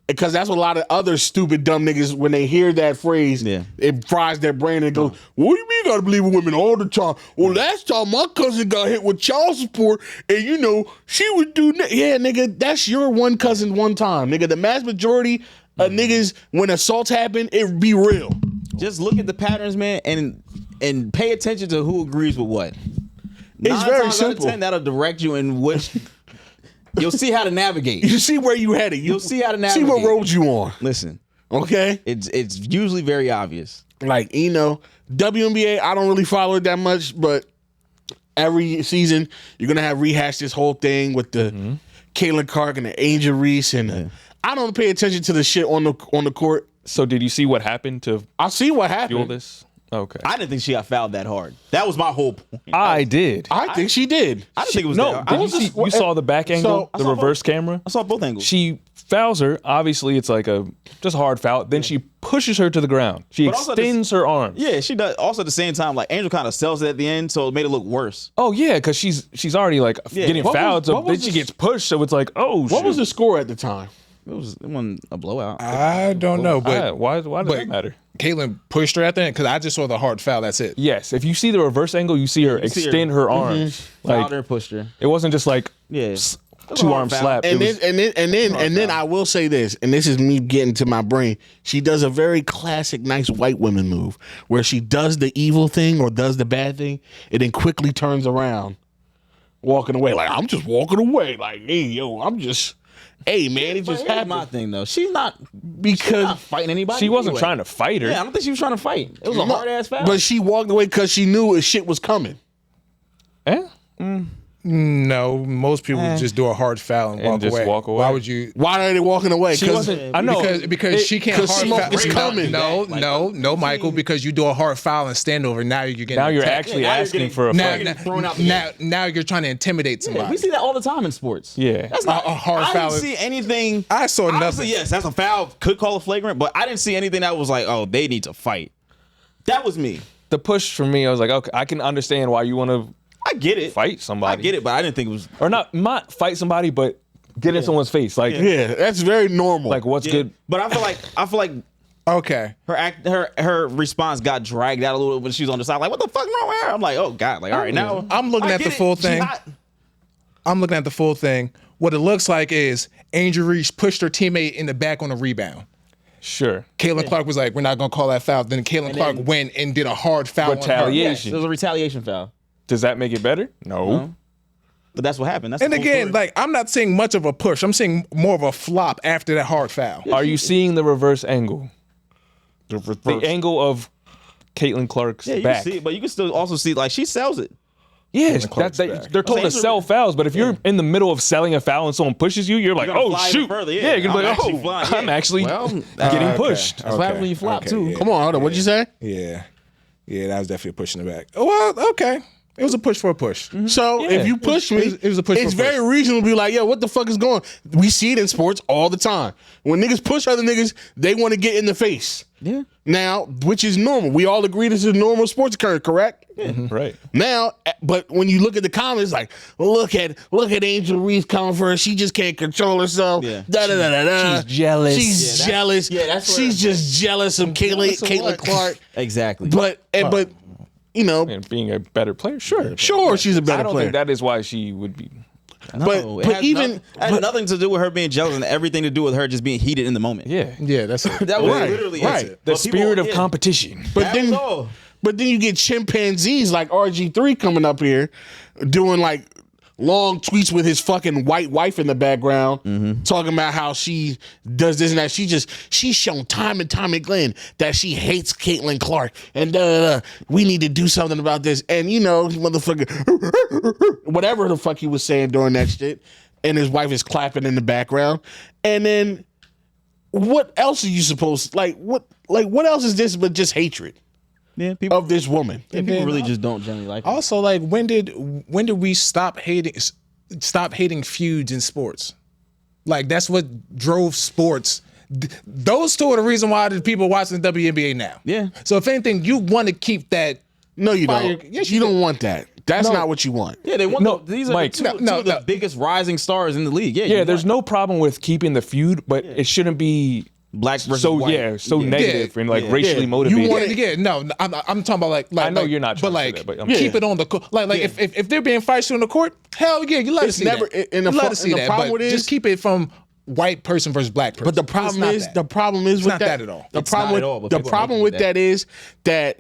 Because that's what a lot of other stupid dumb niggas, when they hear that phrase, Yeah. it fries their brain and goes, what do you mean you gotta believe in women all the time? Well, last time my cousin got hit with child support and, you know, she would do... Yeah, nigga, that's your one cousin one time. Nigga, the mass majority of niggas, when assaults happen, it be real. Just look at the patterns, man, and pay attention to who agrees with what. It's 9 very times out of simple. 10, that'll direct you in which... You'll see how to navigate. You see where you headed. You'll see how to See what navigate. road you on. Listen, Okay? it's usually very obvious. Like, you know, WNBA, I don't really follow it that much, but every season you're gonna have rehashed this whole thing with the Caitlin Clark and the Angel Reese, and I don't pay attention to the shit on the court. So did you see what happened to I see what fuel happened. this? Okay. I didn't think she got fouled that hard. That was my whole point. I did. I think she did. I didn't think it was No, that did hard. you see? You saw the back angle, I the saw reverse camera. I saw both angles. She fouls her. Obviously, it's like a just hard foul. Then she pushes her to the ground. She But also extends her arms. Yeah, she does. Also, at the same time, like Angel kind of sells it at the end, so it made it look worse. Oh yeah, because she's already like getting What was- fouled. So what then was she the- gets pushed. So it's like, oh, What shit. was the score at the time? It wasn't a blowout. I don't know, but Why does but that matter? Caitlin pushed her at the end because I just saw the hard foul. That's it. Yes, if you see the reverse angle, you see her see her- extend her arms. Fouled Like her, pushed her. it wasn't just like Yeah. two arm slap. And It then was- then I will say this, and this is me getting to my brain. She does a very classic, nice white woman move where she does the evil thing or does the bad thing, and then quickly turns around, walking away. Like, I'm just walking away. Like, hey, yo, I'm just, hey, man, it But just here's happened. my thing though. She's not Because fighting anybody. she wasn't anyway. trying to fight her. Yeah, I don't think she was trying to fight. It was a hard ass foul. But she walked away because she knew his shit was coming. Eh? No, most people just do a hard foul and walk just away. walk away. Why would you? Why are they walking away? She wasn't. I know Because she can't 'cause hard smoke foul. is coming. No, Michael. Because you do a hard foul and stand over. Now you're getting. now you're attacked. actually now you're asking getting- for a now, fight. getting thrown out the now you're trying to intimidate Yeah, somebody. we see that all the time in sports. Yeah. That's not A hard I foul didn't is- see anything. I saw Obviously, nothing. yes, that's a foul. Could call a flagrant, but I didn't see anything that was like, oh, they need to fight. That was me. The push for me, I was like, okay, I can understand why you want to I get it. fight somebody. I get it, but I didn't think it was. Or not fight somebody, but get in someone's face. Like, Yeah, that's very normal. like what's Yeah. good? But I feel like Okay. her response got dragged out a little bit when she was on the side. Like, what the fuck wrong with her? I'm like, oh god, like all right now. I'm looking I at get the it. full She's thing. not- I'm looking at the full thing. What it looks like is Angel Reese pushed her teammate in the back on a rebound. Sure. Caitlin Clark was like, "We're not gonna call that foul." Then Caitlin Clark went and did a hard foul. on her. Retaliation. It was a retaliation foul. Does that make it better? No. But that's what happened. That's And the whole again, story. like I'm not saying much of a push. I'm saying more of a flop after that hard foul. Are you seeing the reverse angle? The angle of Caitlin Clark's yeah, you back. can see it, but you can still also see like she sells it. Yes, Clark's back. they're told to Angel- sell fouls, but if you're in the middle of selling a foul and someone pushes you, you're like, gonna oh fly even shoot, further, yeah. you're gonna be I'm like, actually oh, flying, I'm yeah. actually Well, getting okay. pushed. That's what happens when you flop, too. Come on, hold on. What'd you say? Yeah, that was definitely a push in the back. Oh, well, okay, it was a push for a push. So Yeah. if you push me, it was a push it's for a push. very reasonable to be like, yo, what the fuck is going on? We see it in sports all the time. When niggas push other niggas, they want to get in the face. Yeah. Now, which is normal. We all agree this is a normal sports occurrence, correct? Right. Now, but when you look at the comments, like, look at Angel Reese coming for her. She just can't control herself. Yeah. Da da da da da. She's jealous. She's Yeah, jealous. that's where- She's just jealous of Caitlin what? Clark. Exactly. But you know, And being a better player, sure. sure she's a better I don't player. think that is why she would be. No, it had nothing to do with her being jealous and everything to do with her just being heated in the moment. Yeah, that's it. That was Right, literally right. it. The But people- spirit of yeah, competition. But that then, was all. but then you get chimpanzees like RG3 coming up here doing like long tweets with his fucking white wife in the background, talking about how she does this and that. She's shown time and time again that she hates Caitlin Clark and we need to do something about this. And motherfucker, whatever the fuck he was saying during that shit, and his wife is clapping in the background. And then what else are you supposed what else is this but just hatred Yeah, people of this woman? people really just don't generally like her. Also, like, when did we stop hating feuds in sports? Like, that's what drove sports. Those two are the reason why the people watching the WNBA now. Yeah. So if anything, you want to keep that. No, you Fire. don't. Yes, you you don't want that. That's not what you want. Yeah, they want No, these are Mike. the two, No, two of the no. biggest rising stars in the league. Yeah, there's no problem with keeping the feud, but it shouldn't be black versus white. negative and like racially Yeah. motivated. You want it- Yeah, no, I'm talking about like I know like, you're not but trying like to say that, but I'm keep it on the court. Like if they're being feisty on the court, hell yeah, you let us It's see never- that. and the You let pro- us see and the that. problem But with it just is- keep it from white person versus black person. But the It's problem not is, that. the problem is with not that at all. The It's problem not with at all, but the people problem argue with that. that is that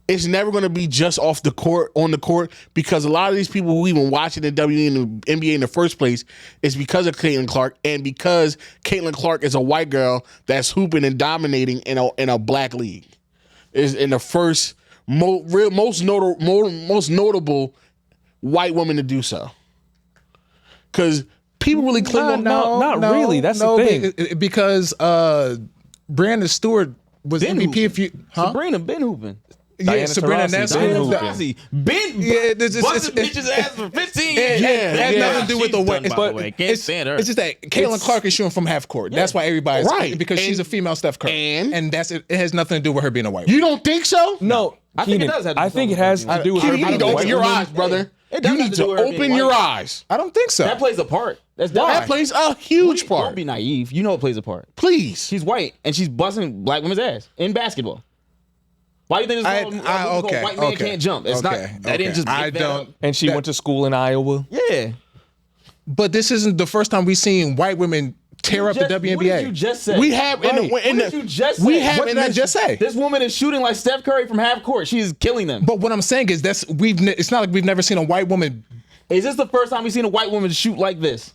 it's never going to be just off the court, on the court, because a lot of these people who even watching the WNBA in the first place is because of Caitlin Clark, and because Caitlin Clark is a white girl that's hooping and dominating in a black league, is in the first most notable white woman to do so. Because people really cling on not really. That's the thing. Because Brandon Stewart was Ben MVP. If you, hooping. Sabrina been hooping. Yeah, Diana Sabrina Taurasi, Nassau. Ben Diana hooping. Taurasi been Yeah, busting bitches' ass for 15 years. It has nothing to do with She's the way. done, by the way. Can't stand her. It's just that Caitlin Clark is shooting from half court. That's why everybody's Right. because she's a female Steph Curry, and that's it. It has nothing to do with her being a white woman. You don't think so? No, I think it Keenan, does have to do I think it something has with to do with You her need being to a open white your woman. eyes, brother. It does You have need to do to with her being open your white. eyes. I don't think so. That plays a part. That's That plays a huge Don't part. be naive. You know it plays a part. Please. She's white and she's busting black women's ass in basketball. Why do you think it's called okay, white man okay, can't jump? It's okay, not. That didn't just. I make that don't. up. And she went to school in Iowa. Yeah. But this isn't the first time we've seen white women tear up the WNBA. What did you just say? We have in the, What in did the you just we say? have What in did I the, just say? This woman is shooting like Steph Curry from half court. She's killing them. But what I'm saying is it's not like we've never seen a white woman. Is this the first time we've seen a white woman shoot like this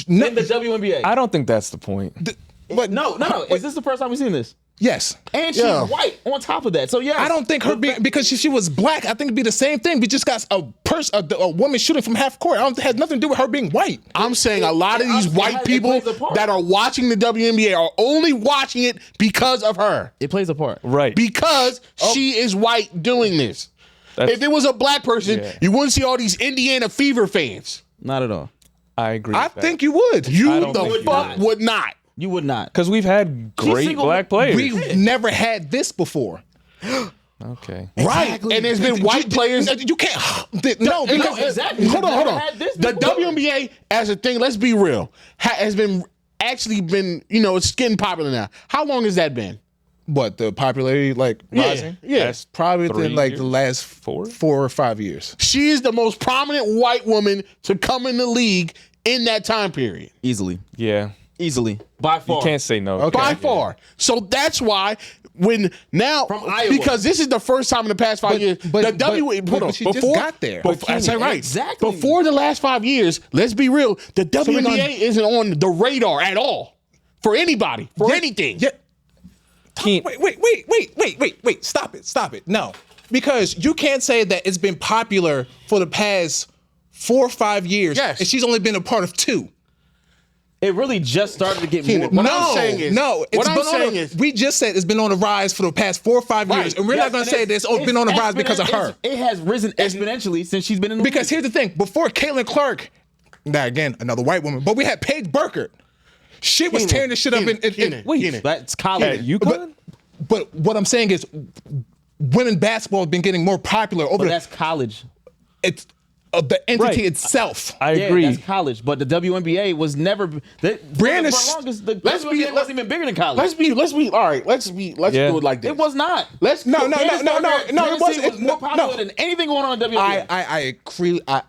No, in the WNBA? I don't think that's the point. but No. Is this the first time we've seen this? Yes. And she's Yeah. white on top of that. So yeah, I don't think her being because she was black. I think it'd be the same thing. We just got a woman shooting from half court. It has nothing to do with her being white. I'm saying a lot of these It white people plays a part. that are watching the WNBA are only watching it because of her. It plays a part. Right. Because she is white doing this. That's- If it was a black person, Yeah. you wouldn't see all these Indiana Fever fans. Not at all. I agree. I with that. think you would. I You don't the think you fuck would. would not. You would not. because we've had great single- black players. We've never had this before. Okay. Right. And there's been white players. You can't. No, because exactly. Hold on, hold Never on. had this The before. WNBA as a thing, let's be real, has been actually been, it's getting popular now. How long has that been? what the popularity like rising? yeah. That's probably 3 within like years? the last 4 or 5 years. She is the most prominent white woman to come in the league in that time period. Easily. Yeah. Easily. By far. You can't say no. Okay. By far. So that's why when now From Iowa. because this is the first time in the past 5 years but she just got there. That's right. Exactly. Before the last 5 years, let's be real, the WNBA isn't on the radar at all for anybody, for anything. Yeah. Can't- Wait. Stop it. No. Because you can't say that it's been popular for the past 4 or 5 years. Yes. And she's only been a part of 2. It really just started to get more. What I'm saying is- it's I'm been saying on is- we just said it's been on the rise for the past 4 or 5 years. Right. And we're not going to say that it's been on the rise because of her. It has risen exponentially since she's been in the Because league. here's the thing. Before Caitlin Clark, now again, another white woman, but we had Paige Burkert. Shit was tearing the shit up in That's college. At UConn? But what I'm saying is women basketball has been getting more popular over But the that's college. it's of the entity Right. itself. I Yeah, agree. that's college, but the WNBA was never. Brand is- for longest, the let's be- WNBA wasn't even bigger than college. Let's be all right. Let's Yeah. do it like this. It was not. Let's no. Candace Parker at It Tennessee wasn't. was more popular than anything going on in WNBA.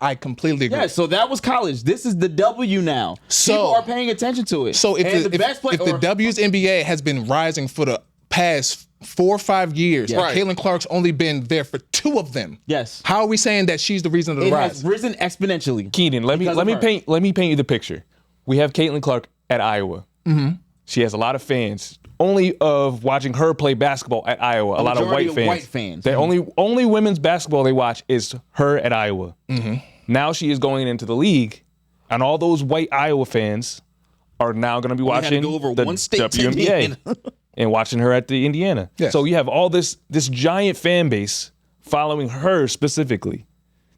I completely agree. Yeah, so that was college. This is the W now. So- People are paying attention to it. So if And the best player, WNBA has been rising for the past 4 or 5 years, Yeah. and Caitlin Clark's only been there for 2 of them. Yes. How are we saying that she's the reason of the it rise? has risen exponentially. Keenan, let me Because of her. paint you the picture. We have Caitlin Clark at Iowa. Mm-hmm. She has a lot of fans. Only of watching her play basketball at Iowa. A lot of majority white of fans. white fans. The only women's basketball they watch is her at Iowa. Mm-hmm. Now she is going into the league, and all those white Iowa fans are now going to be had to watching go over the one state to WNBA Indiana. and watching her at the Indiana. Yes. So you have all this giant fan base following her specifically.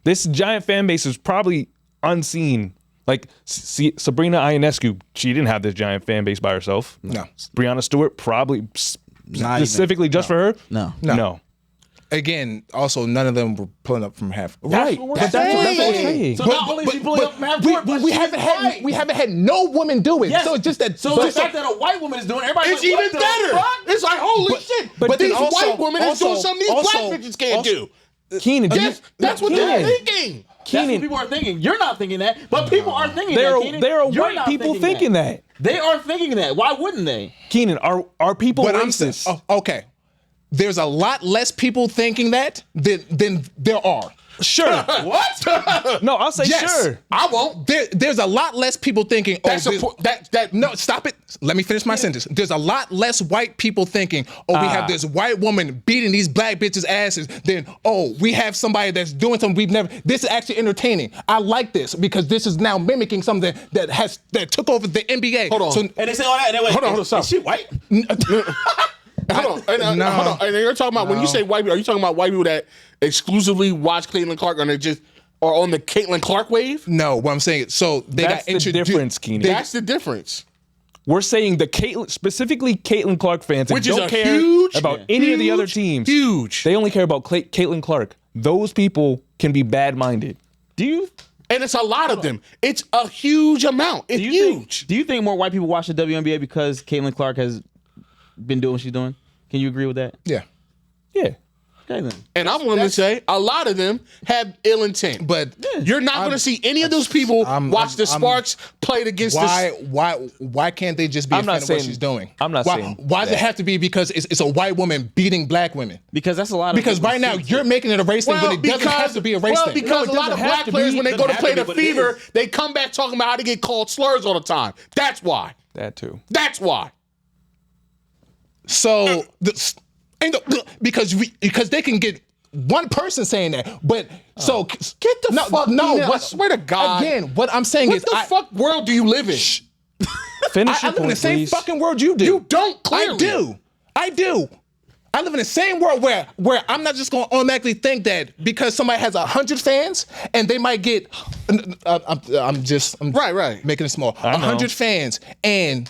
This giant fan base is probably unseen. Like Sabrina Ionescu, she didn't have this giant fan base by herself. No. Breonna Stewart probably Not specifically just for her. No. Again, also none of them were pulling up from half. Right, what we're but that's what we're saying. So not only is she pulling up from half court, but we she's haven't white. had no woman do it. Yes. So it's just that. So the fact that a white woman is doing it, everybody's it's like, even what the better. fuck? It's like holy shit. But then these also- white women is doing something these black bitches can't do. Keenan, That's what they're thinking. That's what Keenan, people are thinking. You're not thinking that, but people are thinking there that. are Keenan. there are You're white not people thinking that. They are thinking that. Why wouldn't they? Keenan, are people But I'm saying, racist? okay, there's a lot less people thinking that than there are. Sure. What? No, I'll say Yes, sure. I won't. There's a lot less people thinking. Oh, no, stop it. Let me finish my sentence. There's a lot less white people thinking. Oh, we have this white woman beating these black bitches' asses. Then, oh, we have somebody that's doing something we've never. This is actually entertaining. I like this because this is now mimicking something that took over the NBA. Hold on. So, And they say all that. And they wait, Hold on, stop. is she white? Hold on. And, No. hold on. And you're talking about when you say white people, are you talking about white people that exclusively watch Caitlin Clark and they just are on the Caitlin Clark wave? no, what I'm saying. So they That's got the introduced. difference, Keenan. That's the difference. We're saying the specifically Caitlin Clark fans that Which is don't a care huge, about any of the other huge, teams. Huge. They only care about Caitlin Clark. Those people can be bad-minded. Do you? And it's a lot of them. It's a huge amount. It's Do you huge. Think, do you think more white people watch the WNBA because Caitlin Clark has been doing what she's doing? Can you agree with that? Yeah. Yeah. Okay then. And I'm willing to say a lot of them have ill intent. But You're not going to see any of those people watch the Sparks played against why can't they just be a I'm fan not of saying- what she's doing? I'm not why, saying Why does it have to be because it's a white woman beating black women? Because that's a lot of. Because right now you're making it a race thing, but it doesn't have to be a race thing. Because a lot of black players, when they go to play the Fever, they come back talking about how they get called slurs all the time. That's why. That too. That's why. So because they can get one person saying that, but so Get the fuck no. I swear to God. Again, what I'm saying What is, the fuck world do you live in? Finish I your live in the point, same please. fucking world you do. You don't, clearly. I do. I live in the same world where I'm not just going to automatically think that because somebody has 100 fans and they might get, I'm Right. making it small, know. 100 fans and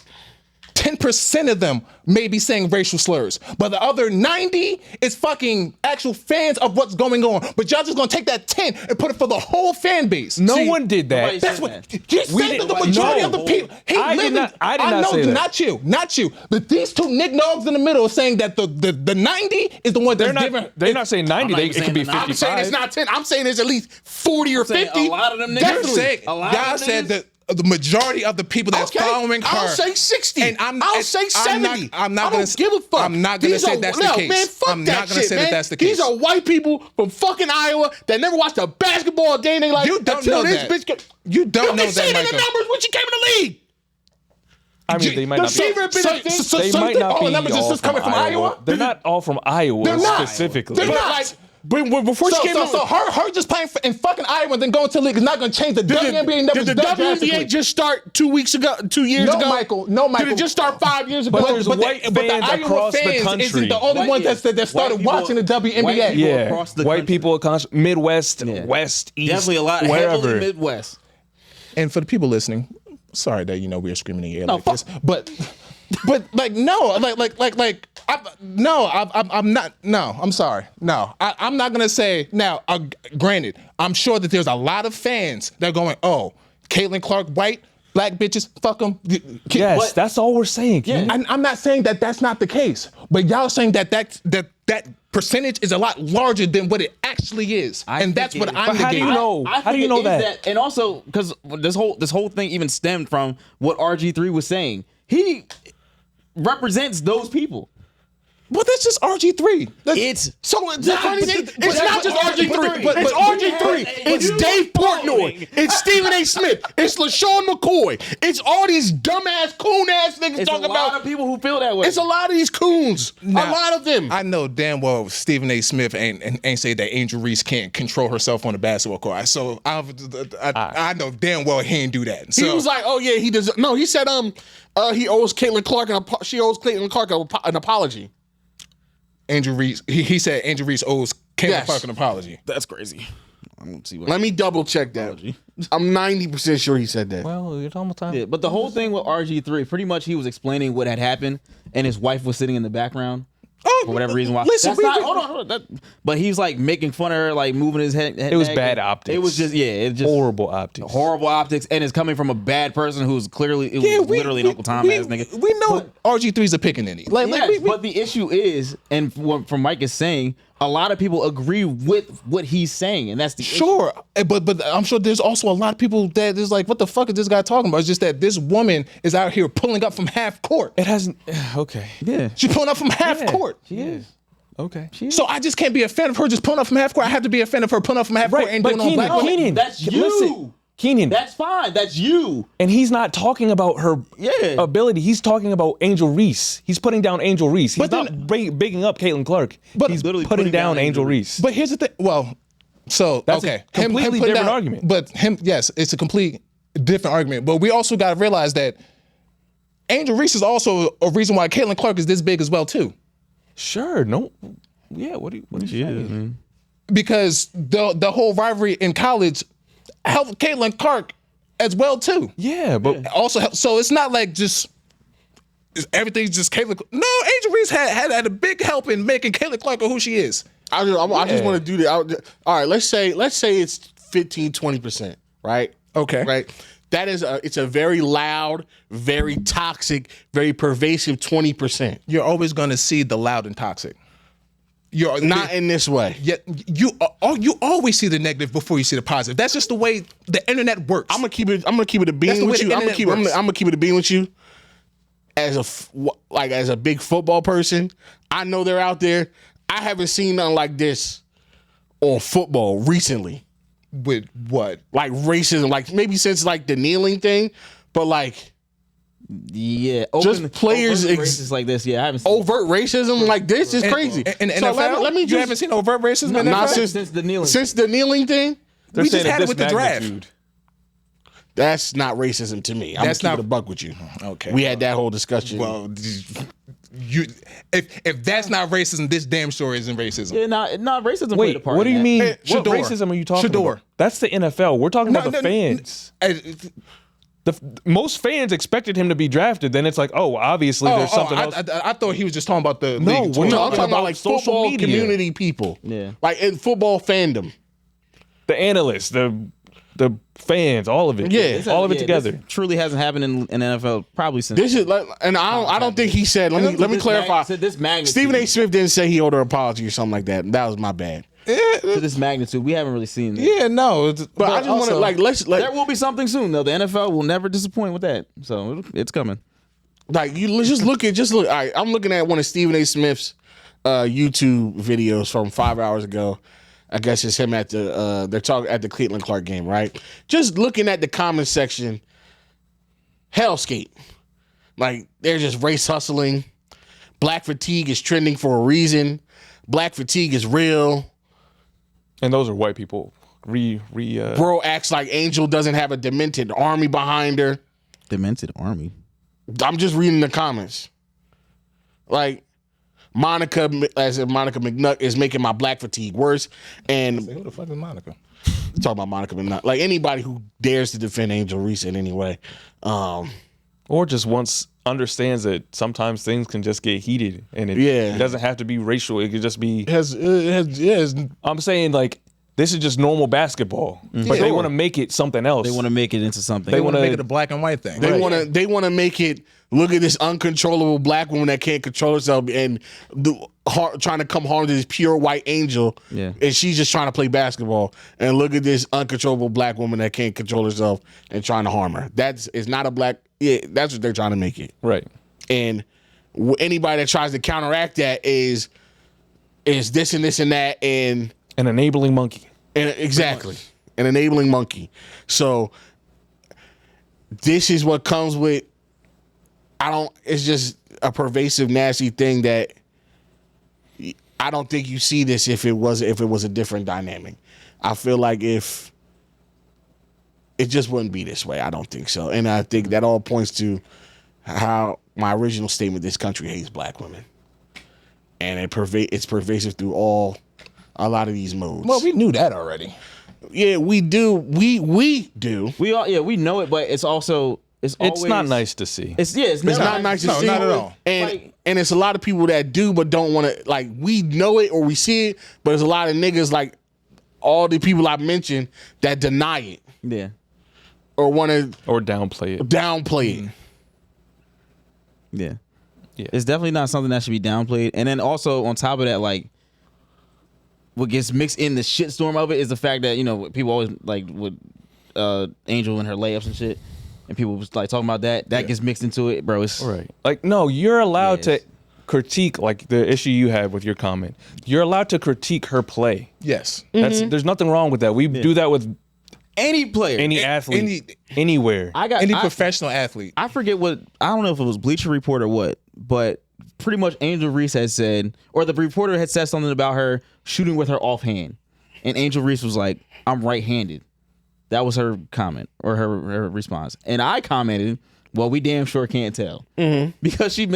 10% of them may be saying racial slurs, but the other 90 is fucking actual fans of what's going on. But y'all just gonna take that 10 and put it for the whole fan base. No one did that. nobody That's said what that. you said. That the majority no. of the people. I did not know, say that. Not you. But these two Nick Nogs in the middle are saying that the 90 is the one that's giving. They're not saying 90. not even It could saying be the 90. I'm saying 55. it's not 10. I'm saying there's at least 40 or saying 50. a lot of them niggas. Definitely. Saying, A lot y'all of said niggas? that the majority of the people that's Okay, following her. I'll say 60. And I'll say 70. I'm not I gonna don't give a fuck. I'm not gonna These say are- that's no, the case. Man, fuck I'm that not gonna shit, say man. that that's the case. These are white people from fucking Iowa that never watched a basketball day in their life. You don't until know this that. bitch. You don't know They say that, it in the Michael. numbers when she came in the league. I mean, they might not be. Fever been a thing. They might not all be the numbers is all just coming from Iowa. They're not all from Iowa They're not. specifically. They're But not. like, before she came in, So her just playing in fucking Iowa and then going to the league is not going to change the WNBA numbers. Did the that WNBA drastically. just start 2 years ago? No, Michael. Did it just start 5 years ago? But there's white fans across the country. isn't the only ones that started White people- watching the WNBA. white people Yeah, across the white country. people across Midwest, Yeah. West, East, Definitely a lot. Heavily wherever. Midwest. And for the people listening, sorry that we are screaming in your ear No, like fuck. this, but But like no, I'm not. No, I'm sorry. No, I'm not gonna say now. Granted, I'm sure that there's a lot of fans that are going, "Oh, Caitlin Clark, white, black bitches, fuck them." Yes, that's all we're saying. Yeah. I'm not saying that that's not the case, but y'all saying that percentage is a lot larger than what it actually is, and that's what I'm. But how do you know? I How do you think know it is that? And also because this whole thing even stemmed from what RG3 was saying. He represents those people. Well, that's just RG3. It's the funny thing, it's not just RG3. It's RG3. It's Dave Portnoy. It's Stephen A. Smith. It's LaShawn McCoy. It's all these dumbass, coon-ass niggas It's talking a lot about. of people who feel that way. It's a lot of these coons. A lot of them. I know damn well Stephen A. Smith ain't say that Angel Reese can't control herself on the basketball court. So I know damn well he ain't do that. So, He was like, "Oh yeah, he does." No, he said, he owes Caitlin Clark she owes Caitlin Clark an apology. Angel Reese, he said Angel Reese owes Caitlin Yes. Clark an apology. That's crazy. I don't see what. Let me double check that. I'm 90% sure he said that. Well, it's almost time. Yeah, but the whole thing with RG3, pretty much he was explaining what had happened, and his wife was sitting in the background. For whatever reason why. Listen, Hold on. But he's like making fun of her, like moving his head. It was neck. bad optics. It was just Horrible optics. horrible optics, and it's coming from a bad person who's clearly literally an Uncle Tom ass nigga. We know RG3's a pickaninny. But the issue is, and from Mike is saying, a lot of people agree with what he's saying, and that's the issue. Sure, but I'm sure there's also a lot of people that is like, what the fuck is this guy talking about? It's just that this woman is out here pulling up from half court. It hasn't. Okay. Yeah, She's pulling up from half Yeah, court. she is. Okay. So I just can't be a fan of her just pulling up from half court. I have to be a fan of her pulling up from half court and doing all black. Keenan, That's you. Listen, Keenan. That's fine. That's you. And he's not talking about her ability. He's talking about Angel Reese. He's putting down Angel Reese. He's not bigging up Caitlin Clark. But he's literally putting down Angel Reese. But here's the thing. Well, so That's okay, a completely putting different argument. But yes, it's a complete different argument. But we also got to realize that Angel Reese is also a reason why Caitlin Clark is this big as well too. Sure. No. Yeah. What are you saying? Because the whole rivalry in college helped Caitlin Clark as well too. Yeah, but Also helped. So it's not like just everything's just Caitlin. No, Angel Reese had a big help in making Caitlin Clark who she is. I just want to do that. All right, let's say it's 15-20%, right? Okay. Right. That is it's a very loud, very toxic, very pervasive 20%. You're always going to see the loud and toxic. You're Not in this way. Yet you always see the negative before you see the positive. That's just the way the internet works. I'm gonna keep it a bean That's the with way you. the I'm internet works. gonna keep it a bean with you. As a big football person, I know they're out there. I haven't seen nothing like this on football recently. With what? Like racism, like maybe since like the kneeling thing, but like Yeah, Just players overt races like this. Yeah, I haven't seen overt racism like this is crazy. And So let me you just, haven't seen overt racism in not NFL? since the kneeling. Since the kneeling thing, they're we just saying had at it with this the draft. magnitude. that's not racism to me. I'm That's gonna keep not- it a buck with you. Okay. We had that whole discussion. Well, if that's not racism, this damn sure isn't racism. Yeah, not racism. played a Wait, part what do in you that. mean? Hey, What Shador. racism are you talking Shador. about? That's the NFL. We're talking about the fans. Most fans expected him to be drafted. Then it's like, oh, obviously there's something else. I thought he was just talking about the No, league. we're No, I'm talking talking about about like social football media. community people. Yeah. Like in football fandom. The analysts, the fans, all of it. Yeah. all of it Yeah, together. this truly hasn't happened in NFL probably since. This is like, and I don't think he said. Let me clarify. To this magnitude. Stephen A. Smith didn't say he owed her an apology or something like that. That was my bad. To this magnitude, we haven't really seen that. Yeah, no. But I just want to like There will be something soon though. The NFL will never disappoint with that. So it's coming. like you let's just look. All right, I'm looking at one of Stephen A. Smith's YouTube videos from 5 hours ago. I guess it's him at the they're talking at the Caitlin Clark game, right? Just looking at the comment section, hellscape. Like they're just race hustling. Black fatigue is trending for a reason. Black fatigue is real. And those are white people. Bro acts like Angel doesn't have a demented army behind her. Demented army. I'm just reading the comments. Like Monica McNutt is making my black fatigue worse. And Who the fuck is Monica? talking about Monica McNutt. Like anybody who dares to defend Angel Reese in any way. Or just understands that sometimes things can just get heated, and it doesn't have to be racial. It could just be. I'm saying like this is just normal basketball, but they want to make it something else. They want to make it into something. They want to make it a black and white thing. They want to make it. Look at this uncontrollable black woman that can't control herself and trying to come harm to this pure white angel. Yeah. And she's just trying to play basketball. And look at this uncontrollable black woman that can't control herself and trying to harm her. It's not a black. Yeah, that's what they're trying to make it. Right. And anybody that tries to counteract that is this and this and that and an enabling monkey. And exactly, an enabling monkey. So this is what comes with. It's just a pervasive, nasty thing that I don't think you see this if it was a different dynamic. I feel like if it just wouldn't be this way. I don't think so. And I think that all points to how my original statement, this country hates black women. And it's pervasive through a lot of these modes. Well, we knew that already. Yeah, we do. We do. We know it, but it's also it's not nice to see. It's not nice to see. Not at all. And it's a lot of people that do, but don't want to. Like we know it or we see it, but there's a lot of niggas like all the people I mentioned that deny it. Yeah. Or want to downplay it. Yeah. It's definitely not something that should be downplayed. And then also on top of that, like what gets mixed in the shitstorm of it is the fact that, people always like with Angel and her layups and shit. And people was like talking about that. That gets mixed into it, bro. It's right. Like, no, you're allowed to critique like the issue you had with your comment. You're allowed to critique her play. Yes. There's nothing wrong with that. We do that with any player, any athlete, anywhere. Any professional athlete. I forget I don't know if it was Bleacher Report or what, but pretty much Angel Reese had said, or the reporter had said something about her shooting with her offhand. And Angel Reese was like, I'm right-handed. That was her comment or her response. And I commented, well, we damn sure can't tell. Because she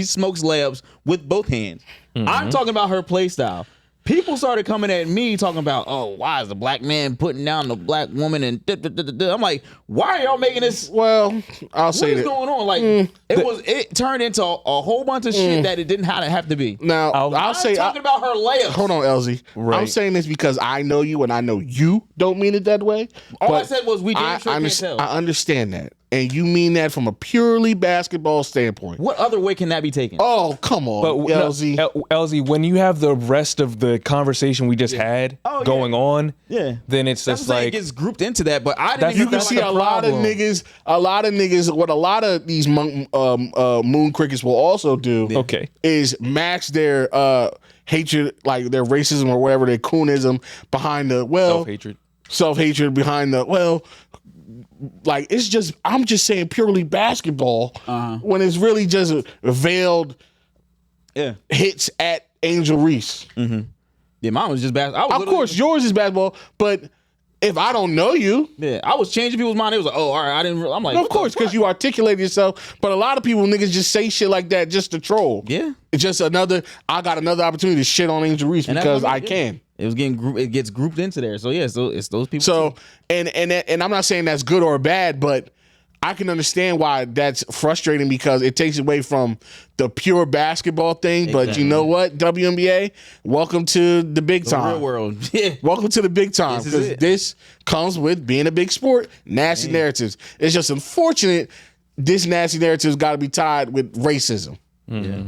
smokes layups with both hands. I'm talking about her play style. People started coming at me talking about, oh, why is the black man putting down the black woman? And I'm like, why are y'all making this? Well, I'll say what is going on? Like, it turned into a whole bunch of shit that it didn't have to be. Now, I'm talking about her layups. Hold on, LZ. Right. I'm saying this because I know you and I know you don't mean it that way. All I said was we damn sure can't tell. I understand that. And you mean that from a purely basketball standpoint. What other way can that be taken? Oh, come on, but LZ. LZ, when you have the rest of the conversation we just had going on, then it's just like it gets grouped into that. But I didn't. You can see a lot of niggas. What a lot of these moon crickets will also do. Is match their hatred, like their racism or whatever, their coonism behind the self-hatred behind the like it's just I'm just saying purely basketball when it's really just veiled hits at Angel Reese. Yeah, mine was just basketball. Of course, yours is basketball, but if I don't know you, I was changing people's mind. It was like, oh, all right, I didn't. I'm like, of course, because you articulate yourself. But a lot of people, niggas, just say shit like that just to troll. Yeah, it's just I got another opportunity to shit on Angel Reese because I can. It gets grouped into there. So yeah, so it's those people. So and I'm not saying that's good or bad, but I can understand why that's frustrating because it takes away from the pure basketball thing. Exactly. But you know what, WNBA, welcome to the big time. Real world. Yeah. Welcome to the big time because this comes with being a big sport. Nasty narratives. It's just unfortunate this nasty narrative's got to be tied with racism. Yeah.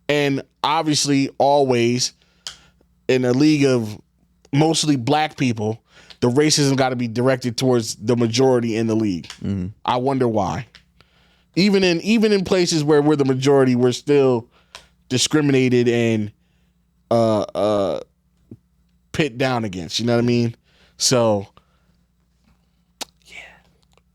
And obviously always in a league of mostly black people, the racism got to be directed towards the majority in the league. I wonder why. Even in places where we're the majority, we're still discriminated and pit down against. You know what I mean? So,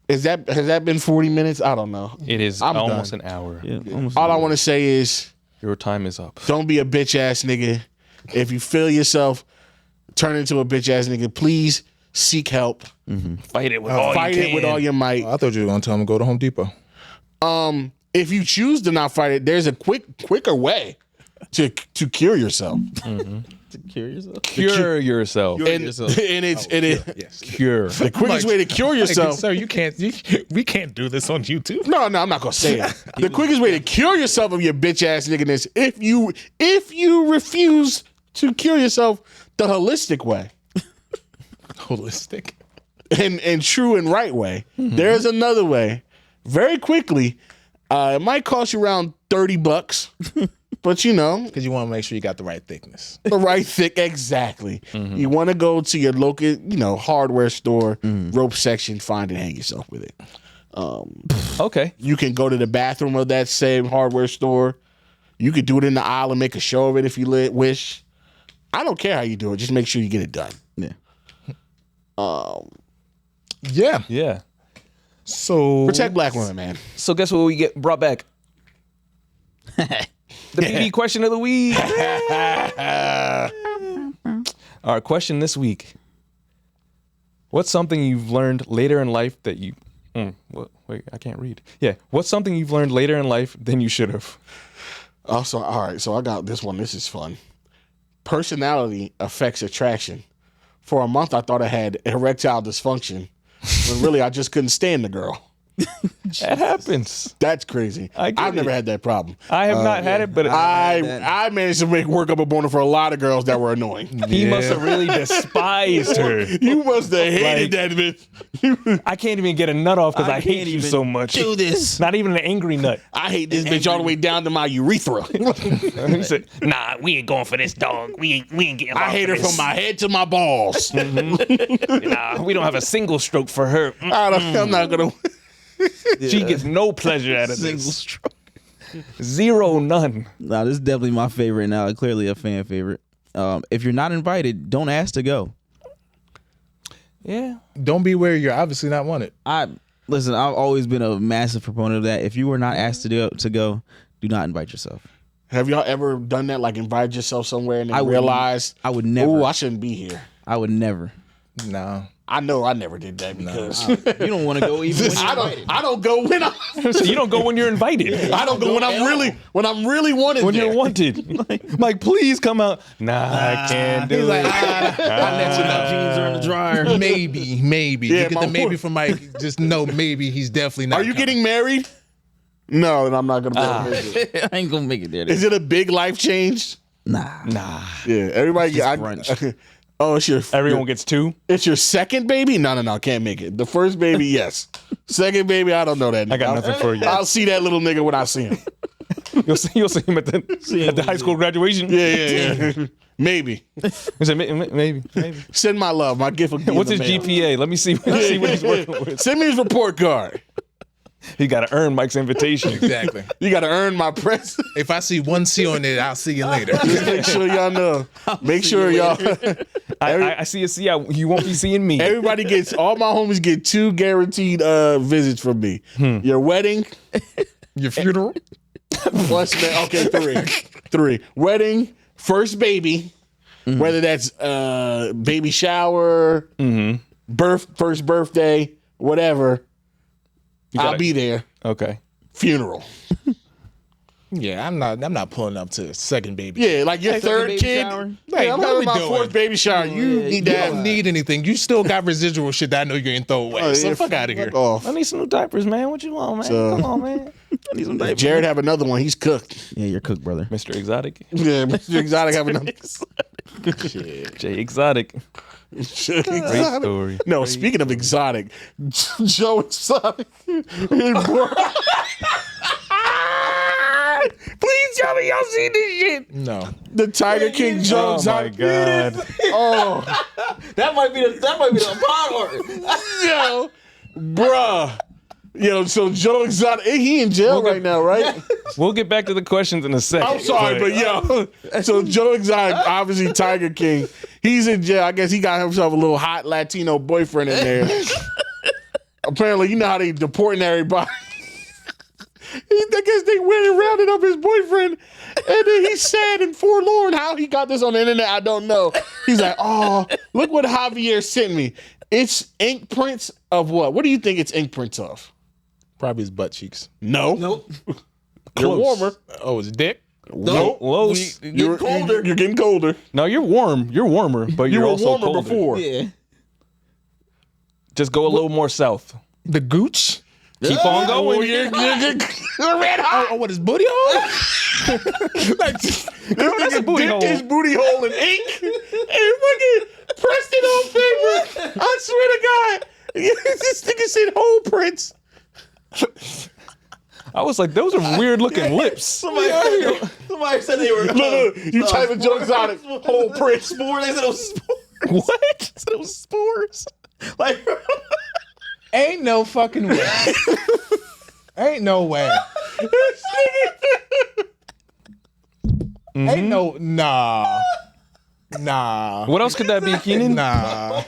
has that been 40 minutes? I don't know. It is almost an hour. Yeah, all I want to say is your time is up. Don't be a bitch ass nigga. If you feel yourself turn into a bitch ass nigga, please seek help. Fight it with all your might. I thought you were gonna tell him to go to Home Depot. If you choose to not fight it, there's a quicker way. to cure yourself. To cure yourself. Cure yourself. And yourself. it's Cure. the quickest way to cure yourself. Sir, we can't do this on YouTube. No, I'm not gonna say it. The quickest way to cure yourself of your bitch ass nigginess if you refuse to cure yourself the holistic way Holistic. and true and right way. There's another way. Very quickly, it might cost you around $30, but you know, Because you want to make sure you got the right thickness. the right thick. Exactly. You want to go to your local, hardware store, rope section, find and hang yourself with it. Okay. You can go to the bathroom of that same hardware store. You could do it in the aisle and make a show of it if you wish. I don't care how you do it. Just make sure you get it done. Yeah. Yeah. Yeah. So Protect black women, man. So guess what we get brought back? The BB question of the week. Our question this week. What's something you've learned later in life that you... wait, I can't read. Yeah. What's something you've learned later in life than you should have? Also, all right, so I got this one. This is fun. Personality affects attraction. For a month, I thought I had erectile dysfunction, when really I just couldn't stand the girl. That happens. That's crazy. I've never had that problem. I have not had it, but I managed to make work up a boner for a lot of girls that were annoying. he must have really despised her. You must have hated that bitch. I can't even get a nut off because I hate you so much. Do this. Not even an angry nut. I hate this bitch all the way down to my urethra. He said, Nah, we ain't going for this dog. We ain't getting I hate her from my head to my balls. nah, we don't have a single stroke for her. I'm not gonna. She gets no pleasure out of Single this. stroke. Zero, none. Nah, this is definitely my favorite now. Clearly a fan favorite. If you're not invited, don't ask to go. Yeah. don't be where you're obviously not wanted. Listen, I've always been a massive proponent of that. If you were not asked to go, do not invite yourself. Have y'all ever done that? Like invited yourself somewhere and then I would- realized, I would never. oh, I shouldn't be here. I would never. No. I know I never did that because You don't want to go even when you're invited. I don't go when I'm. So you don't go when you're invited. I don't go when I'm really wanted. When there. you're wanted. Like, please come out. Nah, I can't do He's it. like, I'll let you know. Jeans are in the dryer. Maybe. Yeah, You get my the maybe from Mike. Just know maybe he's definitely not. Are you coming. getting married? No, then I'm not gonna be able to make it. I ain't gonna make it there. Is it a big life change? Nah. Yeah, everybody. brunch. Oh, it's your Everyone gets two. It's your second baby? No, can't make it. The first baby, yes. Second baby, I don't know that. Nigga. I got nothing for you. I'll see that little nigga when I see him. You'll see him at the high school graduation. Yeah. Maybe. He said, maybe. Send my love. My gift will be What's in his the mail. GPA? Let me see what he's working with. Send me his report card. He got to earn Mike's invitation. Exactly. You got to earn my present. If I see one C on it, I'll see you later. Just make sure y'all know. Make sure y'all. I see a C. You won't be seeing me. Everybody gets. All my homies get 2 guaranteed visits from me. Your wedding. Your funeral? Plus, okay, 3. Wedding, first baby, whether that's baby shower, first birthday, whatever. I'll be there. Okay. Funeral. Yeah, I'm not pulling up to second baby. Yeah, like your third baby kid. shower? Hey, I'm what are having we my doing? 4th baby shower. You need You that. don't need anything. You still got residual shit that I know you're gonna throw away. So fuck out of here. Fuck off. I need some new diapers, man. What you want, man? So- Come on, man. I need some diapers. Jared have another one. He's cooked. Yeah, you're cooked, brother. Mr. Exotic. Yeah, Mr. Exotic have another. Jay Exotic. Great story. No, speaking of exotic, Joe Exotic. Please tell me y'all seen this shit. No. The Tiger King Joe Oh my Exotic. God. Oh, That might be the part. yo, bruh. Yo, so Joe Exotic, he in jail right now, right? We'll get back to the questions in a second. I'm sorry, but yo, so Joe Exotic, obviously Tiger King, he's in jail. I guess he got himself a little hot Latino boyfriend in there. Apparently, you know how they deporting everybody. I guess they went and rounded up his boyfriend, and then he's sad and forlorn. How he got this on the internet, I don't know. He's like, oh, look what Javier sent me. It's ink prints of what? What do you think it's ink prints of? Probably his butt cheeks. No. Nope. You're warmer. Oh, his dick? Nope. Close. You're colder. You're getting colder. No, you're warm. You're warmer, but You you're were also warmer colder. before. Yeah. Just go a little more south. The gooch. Keep on going. Oh, you're red hot. Oh, what is booty hole? Like, That's a booty hole. His booty hole in ink and fucking pressed it on paper. I swear to God. This nigga said whole prints. I was like, those are weird looking lips. Somebody said they were. Look, you type in Joe Exotic, whole prints. Spores. They said it was spores. What? They said it was spores. Like, ain't no fucking way. Ain't no way. Ain't no nah. What else could that be, Keenan? Nah.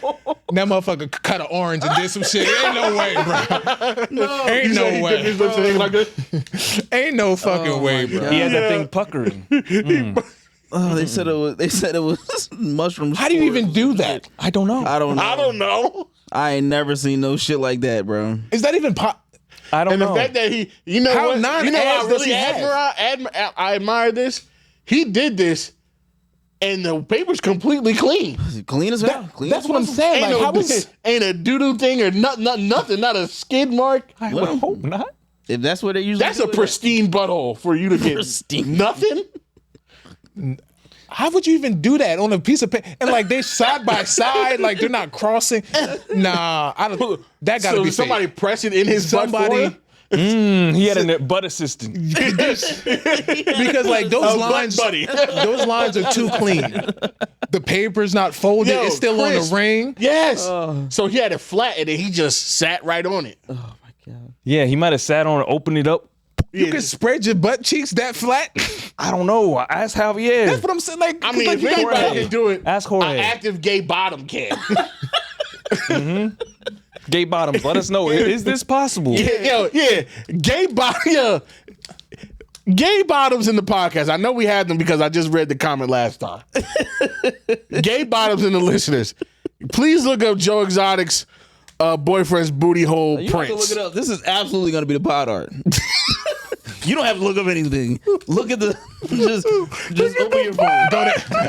That motherfucker cut an orange and did some shit. Ain't no way, bro. no. Ain't no way. Like this. Ain't no fucking way, bro. He had that thing puckering. Oh, they said it was. They said it was mushrooms. How do you even do that? I don't know. I don't know. I don't know. I ain't never seen no shit like that, bro. Is that even I don't And know. the fact that he, you know How what? nine You know abs I does really he have? I admire this. He did this, and the paper's completely clean. Clean as hell. Clean That's as what I'm possible. saying. Ain't, Like, no, how is ain't a doo-doo thing or nothing, not a skid mark. I would hope not. If that's what they usually That's do a with pristine butthole for you to get Pristine. nothing. How would you even do that on a piece of paper? And like they side by side, like they're not crossing. Nah, I don't. That gotta So be somebody fake. press it in his butt for Somebody. him? He had a butt assistant. Because like those lines, buddy. those lines are too clean. The paper's not folded. Yo, It's still on Chris. the ring. Yes. So he had it flat, and then he just sat right on it. Oh my god. Yeah, he might have sat on it, opened it up. You can spread your butt cheeks that flat. I don't know. Ask Javier. That's what I'm saying. Like, I mean, like if you got anybody butt- can do it, Ask an Jorge. active gay bottom can. Gay bottoms. Let us know. Is this possible? Yeah. Gay bottoms in the podcast. I know we had them because I just read the comment last time. Gay bottoms in the listeners. Please look up Joe Exotic's boyfriend's booty hole You have to look prints. it up. This is absolutely going to be the pod art. You don't have to look up anything. Look at the. Just open your phone. Go to.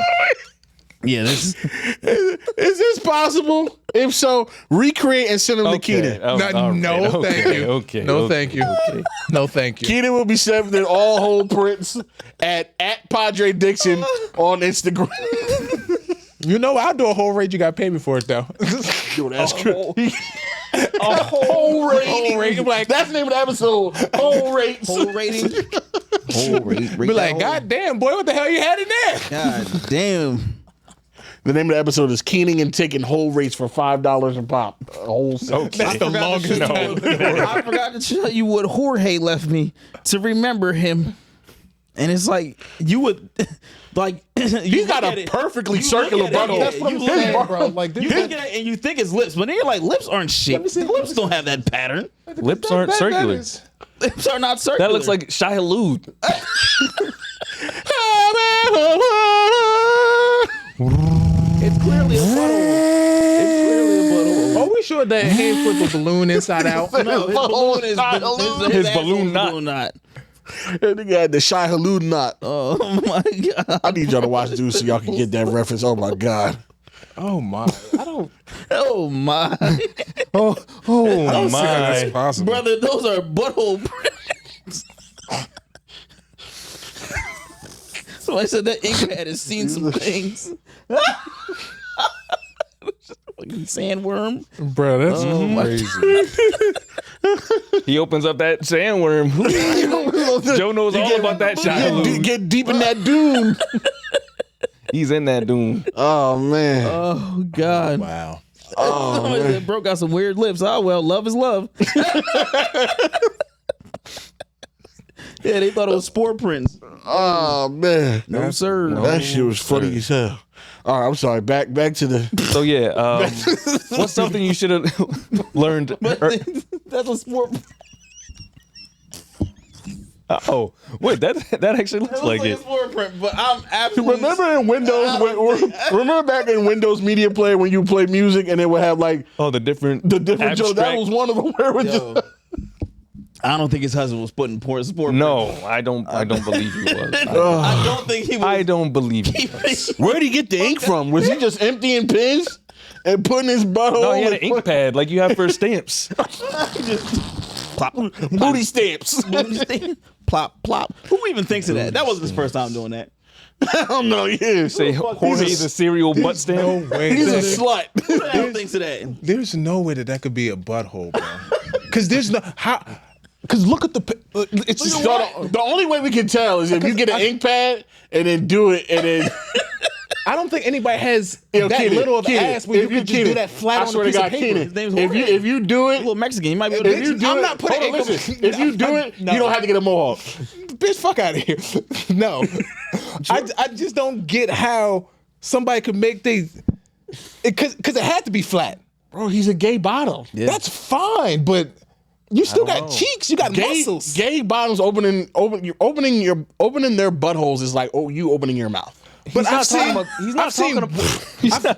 Yeah, this. Is this possible? If so, recreate and send them to Keenan. Oh, No, all right. no, thank you. Okay. No, okay, thank you. okay. No, thank you. Keenan will be sending all whole prints at Padre Dixon on Instagram. You know, I'll do a whole rate. You got to pay me for it though. Yo, that's whole- a whole rate. Whole rate. Like, That's the name of the episode. Whole rates. Whole rating. Whole rate. be like, God damn, boy, what the hell you had in there? God damn. The name of the episode is Keening and taking whole rates for $5 a pop. A whole set. That's the longest time. I forgot to tell you what Jorge left me to remember him. And it's like, you would, like, He's got a perfectly circular butthole. That's what I'm His saying, bar- bro. Like, You look at it and you think it's lips, but then you're like, lips aren't shaped. Lips don't have that pattern. Lips aren't circular. Lips are not circular. That looks like Shia Halud. It's clearly a butthole. It's clearly a butthole. Are we sure that hand put the balloon inside out? No, his balloon is His asshole balloon knot. balloon knot. That nigga had the Shai Halud knot. Oh my god. I need y'all to watch Deuce so y'all can get that reference. Oh my God. Oh my! I don't. Oh my. Oh That's my. possible. Brother, those are butthole prints. Somebody said that Inkhead has seen some things. Fucking sandworm. Bro, that's crazy. He opens up that sandworm. Joe knows all about that Shia Halud. Get deep in that dune. He's in that doom. Oh man. Oh god. Wow. Somebody said bro got some weird lips. Oh well, love is love. Yeah, they thought it was spore prints. Oh man. No sir. That shit was funny as hell. All right, I'm sorry. Back to the. So yeah, what's something you should have learned? That's a spore. Oh, wait, that actually looks like a it. spore print, but I'm absolutely. Remember in Windows? Remember back in Windows Media Player when you play music and it would have like Oh, the different Joe. That was one of them where it was just. I don't think his husband was putting sport. No, I don't believe he was. I don't think he was. I don't believe he was. Where'd he get the ink from? Was he just emptying pens and putting his butthole? No, he had an ink pad like you have for stamps. Plop. Booty stamps. Plop, plop. Who even thinks of that? That wasn't his first time doing that. I don't know. Yeah. Say Jorge's a serial butt stamp. No way. He's a slut. Who the hell thinks of that? There's no way that could be a butthole, bro. Because there's no how. Because look at the. It's just The only way we can tell is if you get an ink pad and then do it and then. I don't think anybody has that Keenan, little of Keenan, ass where you if can just Keenan, do that flat I on a swear to piece God, of paper. Keenan, His name's if Jorge. you do A it, little Mexican. You might be able if to you do I'm it, not putting hold on, ink on- listen. If you do it, No. you don't have to get a mohawk. Bitch, fuck out of here. No. I just don't get how somebody could make things. Because it had to be flat. Bro, he's a gay bottom. Yeah. That's fine, but you still got know. cheeks. You got Gay, muscles. gay bottoms opening their buttholes is like you opening your mouth. But I've seen, He's not I've seen,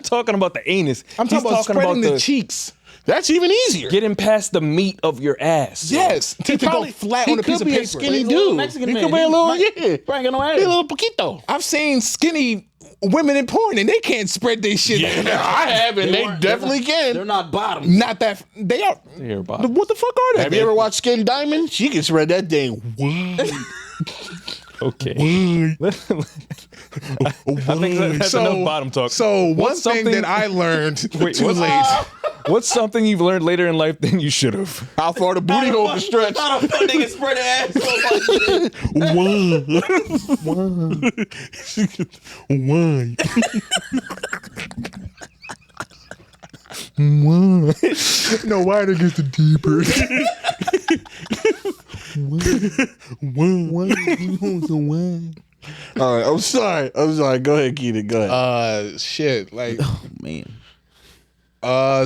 talking about the anus. I'm talking about spreading the cheeks. That's even easier. getting past the meat of your ass. Yes, to go flat on a piece of paper. Skinny He's a little dude. Mexican He man. could be a He little, might- yeah. Probably got no He a ass. little poquito. I've seen skinny women in porn and they can't spread their shit. Yeah, I have, and they weren't- definitely They're can. not bottom. Not that they are. Here, Bob. What the fuck are they? Have you ever watched Skin Diamond? She can spread that thing wide. Okay. I think that's enough bottom talk. So one What's thing something- that I learned Wait, too what's- late. What's something you've learned later in life than you should have? How far the booty hole can stretch. How the fuck niggas spread their ass so much? No, wider gets the deeper. All right, I'm sorry. Go ahead, Keenan. Go ahead. Shit. Like, Man.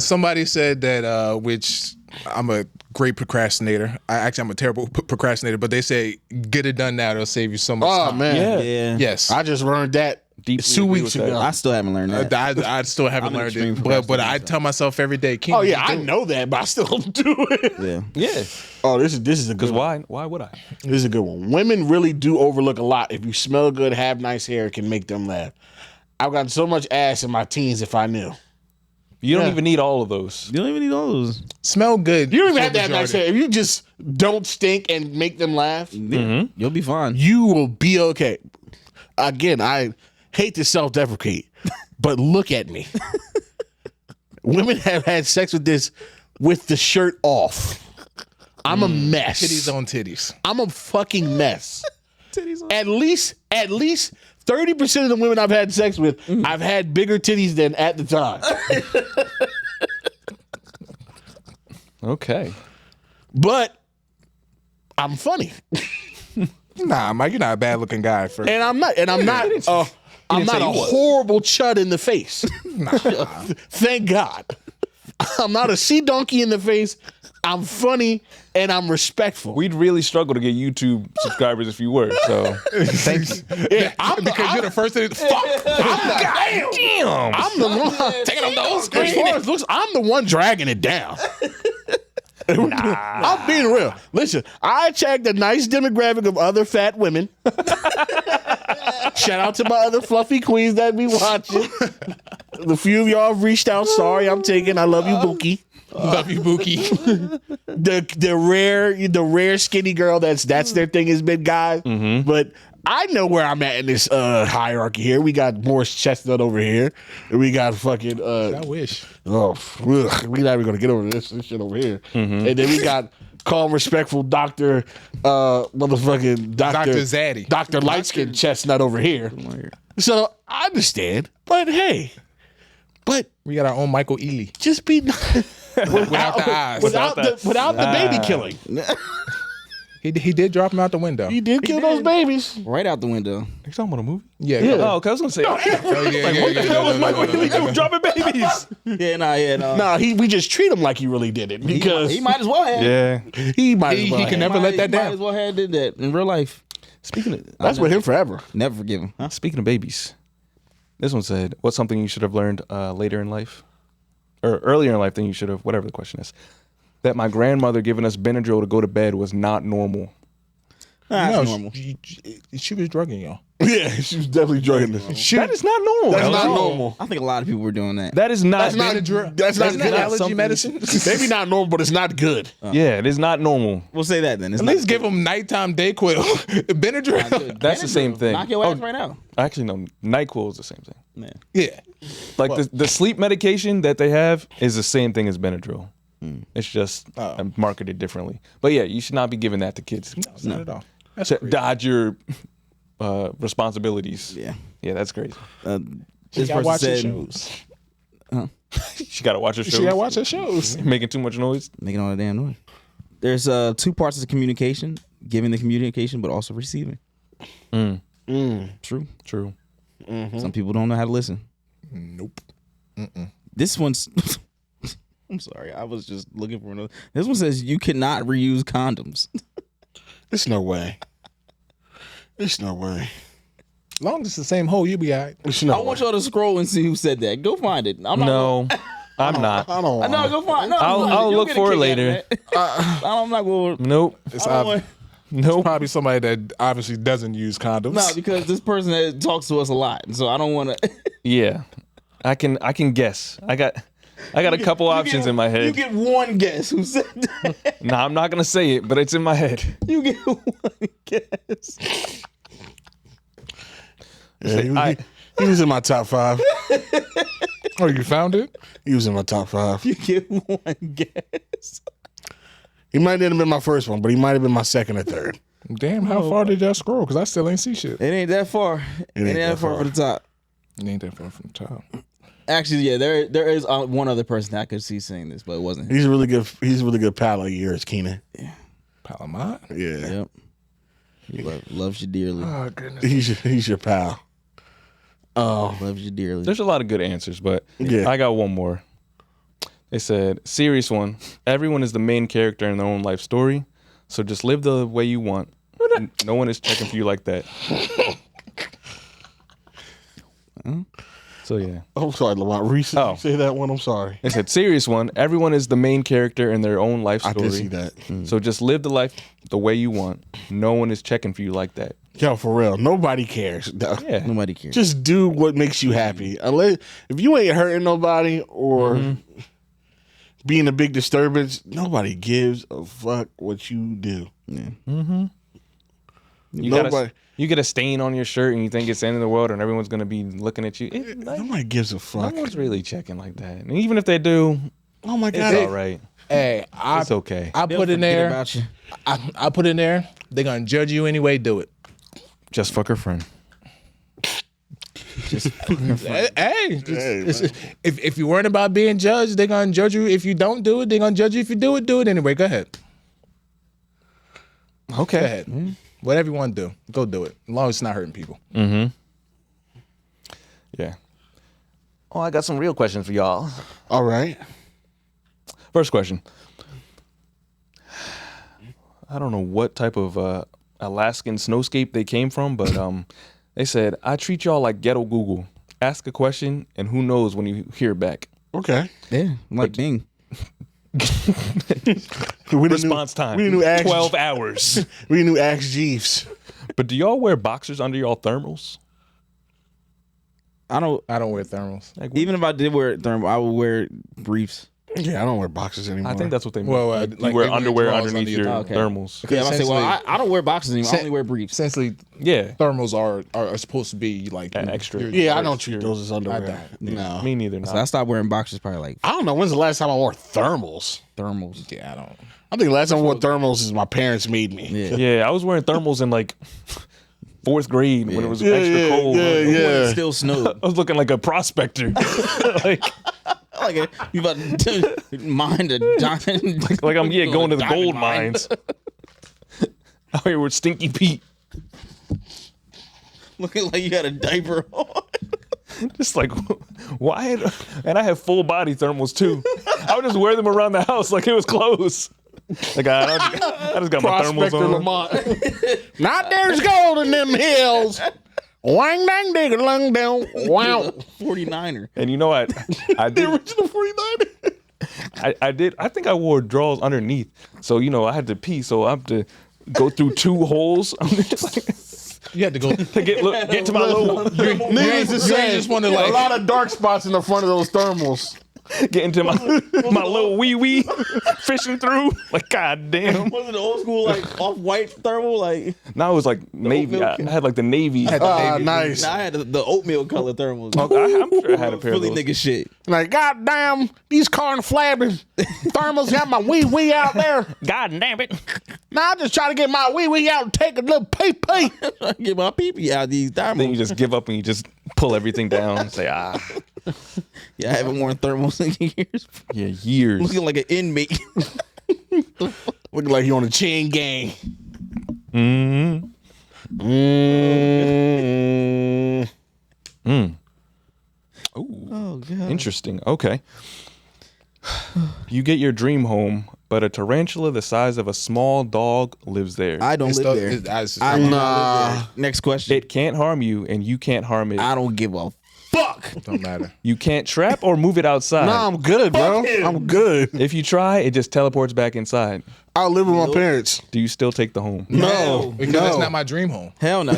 somebody said that, which I'm a great procrastinator. I'm a terrible procrastinator, but they say get it done now. It'll save you so much Oh time. man, Yeah. Yes. I just learned that Deeply 2 agree weeks with that. ago. I still haven't learned that. I still haven't I'm an learned extreme it, but I procrastinator, tell myself every day. Oh yeah, I know that, but I still don't do it. Yeah. Yeah. Oh, this is a good Because one. why would I? This is a good one. Women really do overlook a lot. If you smell good, have nice hair, it can make them laugh. I've got so much ass in my teens. If I knew, You don't Yeah. even need all of those. You don't even need all those. Smell good. you don't even for have to have nice majority. hair. If you just don't stink and make them laugh, You'll be fine. you will be okay. Again, I hate to self-deprecate, but look at me. Women have had sex with the shirt off. I'm a mess. Titties on titties. I'm a fucking mess. At least 30% of the women I've had sex with, I've had bigger titties than at the time. Okay. But I'm funny. Nah, Mike, you're not a bad looking guy. For And I'm not I'm not a horrible chud in the face. Thank God. I'm not a sea donkey in the face. I'm funny and I'm respectful. We'd really struggle to get YouTube subscribers if you were. So thank you. Yeah, because you're the first thing. Fuck. Damn. I'm the one taking them those. As far as looks, I'm the one dragging it down. I'm being real. Listen, I attract a nice demographic of other fat women. Shout out to my other fluffy queens that be watching. The few of y'all have reached out. Sorry, I'm taking. I love you, Bookie. Love you, Bookie. The rare skinny girl that's their thing has been guys. But I know where I'm at in this hierarchy here. We got Morris Chestnut over here. And we got fucking I wish. oh, ugh, we're not even gonna get over this shit over here. And then we got calm, respectful Dr. Motherfucking Dr. Zaddy. Dr. Lightskin Chestnut over here. So I understand, but hey, We got our own Michael Ealy. just be without the eyes. without the baby killing. He did drop him out the window. He did kill those babies. Right out the window. You talking about a movie? Yeah. Oh, okay. I was gonna say. Oh, yeah, What the hell was Michael Ealy doing dropping babies? Yeah, no. Nah, we just treat him like he really did it because He might as well have. Yeah. he might as He well can have. never let that He might down. as well have did that in real life. Speaking of That's with him forever. Never forgive him. Huh? speaking of babies, this one said, "What's something you should have learned later in life, or earlier in life than you should have?" Whatever the question is. that my grandmother giving us Benadryl to go to bed was not normal. That's normal. She was drugging y'all. Yeah, she was definitely drugging us. That is not normal. That's not normal. I think a lot of people were doing that. That is not. That's not good. Allergy medicine. Maybe not normal, but it's not good. Yeah, it is not normal. We'll say that then. It's At not least give them nighttime Dayquil, Benadryl. good. That's the same thing. Knock your ass right out. Actually, no. NyQuil is the same thing. Man. Yeah, Like the sleep medication that they have is the same thing as Benadryl. It's just marketed differently. But yeah, you should not be giving that to kids. not at all. That's To crazy. dodge your responsibilities. Yeah. Yeah, that's crazy. This Gotta person watch her said, shows. She got to watch her shows. She gotta watch her shows. Making too much noise. making all the damn noise. There's two parts of the communication: giving the communication, but also receiving. True. True. Some people don't know how to listen. Nope. This one's. I'm sorry. I was just looking for another. This one says you cannot reuse condoms. There's no way. There's no way. As long as it's the same hole, you'll be all right. There's no I want y'all to scroll and see who said that. Go find it. I'm not No, I'm not. I don't want No, go find. No, I'll you'll look get a for it kick later. out of that. I'm not going. Nope. It's I don't want- Nope. probably somebody that obviously doesn't use condoms. No, because this person talks to us a lot, and so I don't want to. Yeah, I can guess. I got a couple options in my You head. get one guess who said that. Nah, I'm not gonna say it, but it's in my head. You get one guess. Yeah, he was in my top 5. Oh, you found it? He was in my top 5. You get one guess. He might not have been my first one, but he might have been my second or third. Damn, how far did y'all scroll? Because I still ain't see shit. It ain't that far. It ain't that far for the top. It ain't that far from the top. Actually, yeah, there is one other person I could see saying this, but it wasn't him. He's a really good pal of yours, Keenan. Palamont? Yeah. Yep. He loves you dearly. Oh, goodness. He's your pal. Loves you dearly. There's a lot of good answers, but Yeah. I got one more. They said, serious one. Everyone is the main character in their own life story, so just live the way you want. No one is checking for you like that. So yeah. I'm sorry, Lamont. Recently say that one. I'm sorry. They said, serious one. Everyone is the main character in their own life I story. did see that. So just live the life the way you want. No one is checking for you like that. Yo, for real. Nobody cares. Yeah. Nobody cares. Just do what makes you happy. Unless if you ain't hurting nobody or being a big disturbance, nobody gives a fuck what you do. You get a stain on your shirt and you think it's the end of the world and everyone's gonna be looking at you. Nobody gives a No fuck. one's really checking like that. And even if they do, Oh my it's god. all right. Hey, It's okay. I They'll put in forget there. about you. I put in there. They're gonna judge you anyway. Do it. Just fuck her friend. Hey, if you're worried about being judged, they're gonna judge you. If you don't do it, they're gonna judge you. If you do it, do it anyway. Go ahead. Okay. Go ahead. Whatever you want to do, go do it. As long as it's not hurting people. Yeah. Oh, I got some real questions for y'all. All right. First question. I don't know what type of Alaskan snowscape they came from, but they said, I treat y'all like ghetto Google. Ask a question, and who knows when you hear back. Okay. Yeah, like Bing. Response time, We knew Ask 12 hours. We knew Ask Jeeves. But do y'all wear boxers under y'all thermals? I don't. I don't wear thermals. Like, Even if I did wear thermal, I would wear briefs. Yeah, I don't wear boxers anymore. I think that's what they mean. Well, Like, like you wear they wear underwear drawers underneath under your your okay. thermals. Yeah, I say, well, Essentially- I don't wear boxers anymore. I only wear briefs. Essentially, Yeah. thermals are supposed to be like An extra. Yeah, I don't treat those as underwear. don't. No. Me neither. So I stopped wearing boxers probably like I don't know. When's the last time I wore thermals? thermals. Yeah, I don't. I think the last time I wore thermals is my parents made me. Yeah. Yeah, I was wearing thermals in like 4th grade when it was extra cold. Yeah, When it yeah. still snowed. I was looking like a prospector. like Like you about to mine a diamond. I'm going to the Diamond gold mine. mines. Out here with Stinky Pete. Looking like you had a diaper on. Just like, why? And I have full body thermals too. I would just wear them around the house like it was clothes. Like I just got my thermals Prospector on. Lamont. Not there's gold in them hills. Wang dang dig lung down. Wow. 49er. And you know what? I did. Original 49. I did. I think I wore drawers underneath, so I had to pee. So I have to go through 2 holes. You had to go. To get to my little. Niggas just saying, just wanna, a like- lot of dark spots in the front of those thermals. Get into my little wee fishing through. Like, god damn. Was it the old school like off-white thermal? Like Now it was like navy. I had like the navy. Nice. I had the oatmeal color thermals. I'm sure I had a pair of Philly those. nigga shit. Like, goddamn, these corn flabbing thermals got my wee out there. God damn it. Now I'm just trying to get my wee out and take a little pee. Get my pee out of these thermals. Then you just give up and you just pull everything down and say, Yeah, I haven't worn thermals in years. yeah, years. Looking like an inmate. Looking like you on a chain gang. Oh god. Interesting. Okay. You get your dream home, but a tarantula the size of a small dog lives there. I don't live there. I do not live there. Next question. It can't harm you, and you can't harm it. I don't give a fuck. Don't matter. You can't trap or move it outside. Nah, I'm good, bro. I'm good. If you try, it just teleports back inside. I live with my parents. Do you still take the home? No, Because that's not my dream home. Hell no.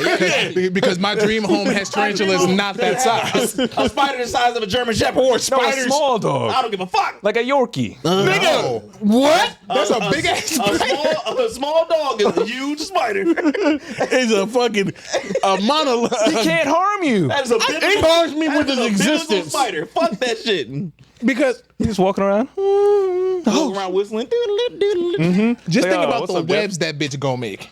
Because my dream home has tarantulas not that size. A spider the size of a German Shepherd. Or No, a spiders. small dog. I don't give a fuck. Like a Yorkie. Nigga, what? That's a big ass. A small dog is a huge spider. It's a fucking monolith. He can't harm you. That is a It harms me with that is his a biblical existence. spider. Fuck that shit. Because He's just walking around. Walk around whistling. just Say, think about what's the up, Jeff? webs that bitch gonna make.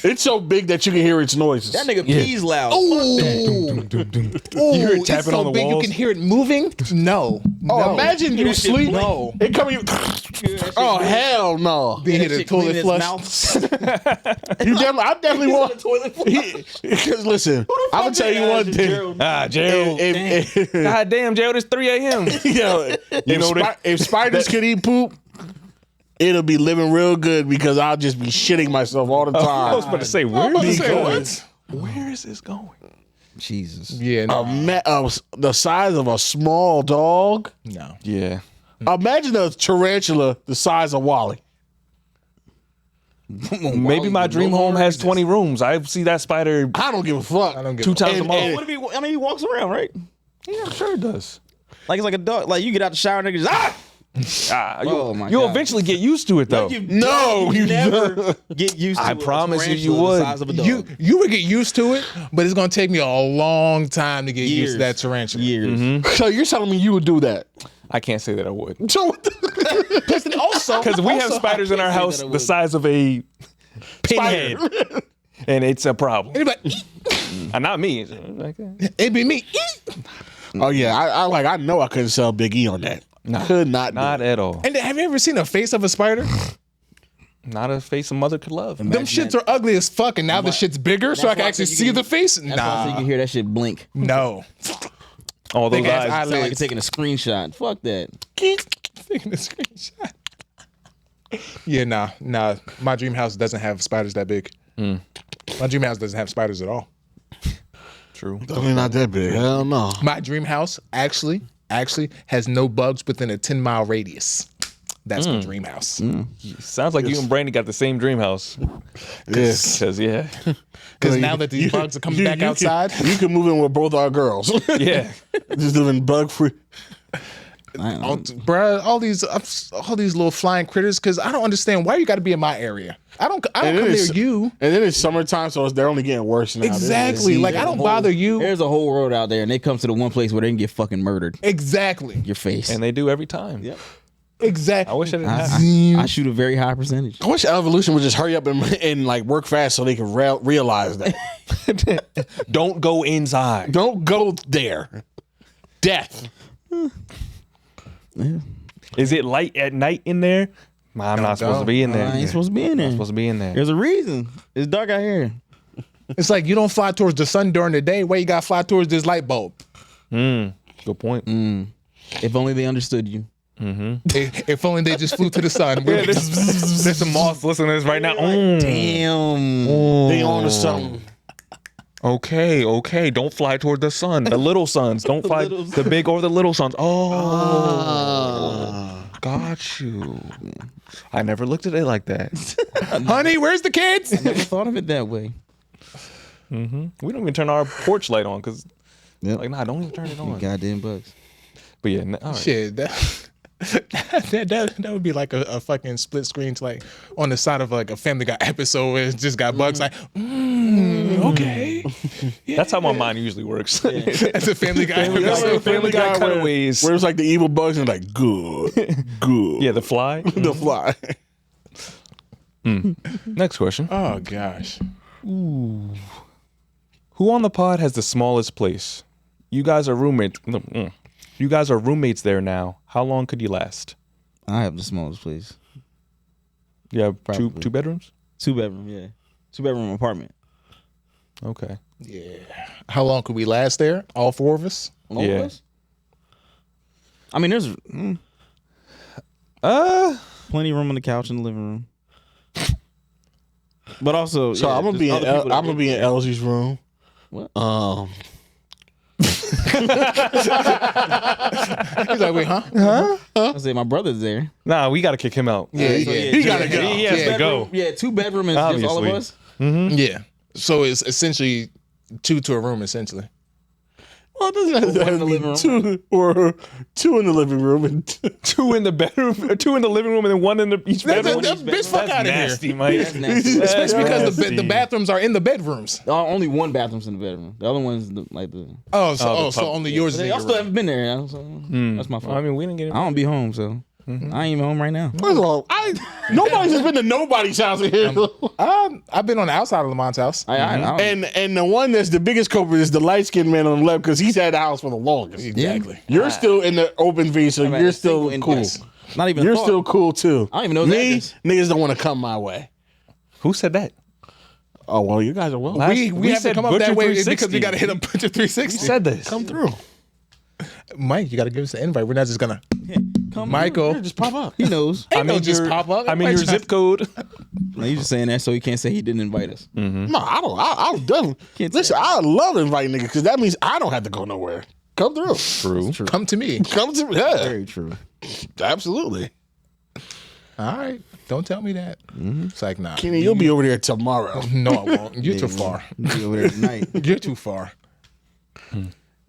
It's so big that you can hear its noises. That nigga pees loud. Ooh, You hear it it's tapping so on the big walls? you can hear it moving. No, Oh, imagine you that shit sleep. No. It coming. Oh hell no! They hit a toilet flush. I definitely want. Because listen, I'm gonna tell you one thing. Gerald. God damn, Gerald, it's 3 a.m. If spiders could eat poop, it'll be living real good because I'll just be shitting myself all the I was time. about to say, where is this going? Because Where is this going? Jesus. Yeah, no. the size of a small dog. No. Yeah. Imagine a tarantula the size of Wally. Maybe my dream home has 20 rooms. I see that spider I don't give a fuck. I don't give 2 a times a And- month. What if he? I mean, he walks around, right? Yeah, I'm sure it does. Like it's like a dog. Like you get out the shower, nigga, just Oh, my you'll God. eventually get used to it, though. You you never get used to I a promise you, you tarantula the would. size of a dog. You would get used to it, but it's gonna take me a long time to get used Years. to that tarantula. Years. So you're telling me you would do that? I can't say that I would. So what the- Also, Because we have spiders in our can't say house that I the would. size of a pinhead. And it's a problem. it'd be, like, Not me. it'd be me. Oh yeah, I know I couldn't sell Big E on that. Could not. Not do. at all. And have you ever seen a face of a spider? Not a face a mother could love. Them shits are ugly as fuck, and now the shit's bigger, so I can why I actually said you see can- the face. That's why so you Nah, can hear that shit blink. no. All those Big ass eyes. Sound like you're eyelids. taking a screenshot. Fuck that. Taking a screenshot. Yeah, nah. My dream house doesn't have spiders that big. My dream house doesn't have spiders at all. True. Definitely not that big. Hell no. My dream house actually has no bugs within a 10-mile radius. That's my dream house. Sounds like you and Brandon got the same dream house. Yes. Because, yeah. Because now that these bugs are coming back outside, you can move in with both our girls. Yeah. Just living bug free. bruh, all these little flying critters. Because I don't understand why you got to be in my area. I don't come near you. And then it's summertime, so they're only getting worse now. Exactly. Like I don't bother you. There's a whole road out there, and they come to the one place where they can get fucking murdered. Exactly. Your face. And they do every time. Yep. Exactly. I wish I didn't have I shoot a very high percentage. I wish evolution would just hurry up and like work fast so they can realize that. Don't go inside. Don't go there. Death. Is it light at night in there? I'm not supposed to be in there. I ain't supposed to be in there. supposed to be in there. There's a reason. It's dark out here. It's like you don't fly towards the sun during the day. Why you got to fly towards this light bulb? Good point. If only they understood you. If only they just flew to the sun. There's some moths listening to this right now. Damn. They on to something. Okay. Don't fly toward the sun. The little suns. Don't fly the big or the little suns. Oh. Got you. I never looked at it like that. Honey, where's the kids? Never thought of it that way. We don't even turn our porch light on because, Yep. like, nah, don't even turn it on. Goddamn bugs. But yeah, all right. Shit, that would be like a fucking split screen to like on the side of like a Family Guy episode where it's just got bugs like, okay. That's how my mind usually works. That's a Family Guy episode. Family Guy cutaways. Where it's like the evil bugs and like good. Yeah, the fly. The fly. Next question. Oh gosh. Who on the pod has the smallest place? You guys are roommates. You guys are roommates there now. How long could you last? I have the smallest place. Yeah, Probably. two bedrooms. 2-bedroom, yeah. 2-bedroom apartment. Okay. Yeah. How long could we last there? All four of us? All Yeah. of us? I mean, there's plenty of room on the couch in the living room. But also, So I'm gonna be in LG's room. What? He's like, wait, huh? I say my brother's there. Nah, we got to kick him out. Yeah. He gotta go. He has to go. Yeah, 2-bedroom is just all of Obviously. us. Yeah. So it's essentially 2 to a room, essentially. Well, it doesn't have to in the living room. two or 2 in the living room and 2 in the bedroom, 2 in the living room, and then 1 in each bedroom. Bitch, fuck That's out of here. nasty, Mike. That's nasty. Especially because the Nasty. bathrooms are in the bedrooms. Only one bathroom's in the bedroom. The other one's like the. So only yours is in Y'all your still room. haven't been there. So that's my fault. I mean, we didn't get it. I don't be home, so I ain't even home right now. first of all, nobody's just been to nobody's house in here. I've been on the outside of Lamont's house. I don't, And the one that's the biggest culprit is the light skinned man on the left because he's had the house for the longest. Exactly. You're still in the open V, so had you're a still single cool. index. Not even. You're a thought. still cool too. I don't even know who Me, that is. niggas don't want to come my way. Who said that? Oh well, you guys are well. We have to said come up Butcher that way 360. because we got to hit a Butcher 360. Who said this? Come through. Mike, you got to give us an invite. We're not just gonna. Come Michael, Just pop up. He knows. I mean, just pop up. I mean, your zip code. No, he's just saying that so he can't say he didn't invite us. No, I don't. I definitely. Can't Listen, I love inviting niggas because that means I don't have to go nowhere. Come through. True. Come to me. Come to yeah. Very true. Absolutely. All right. Don't tell me that. It's like, nah. Kenny, you'll be over there tomorrow. No, I won't. You're too far. Be over there tonight. You're too far.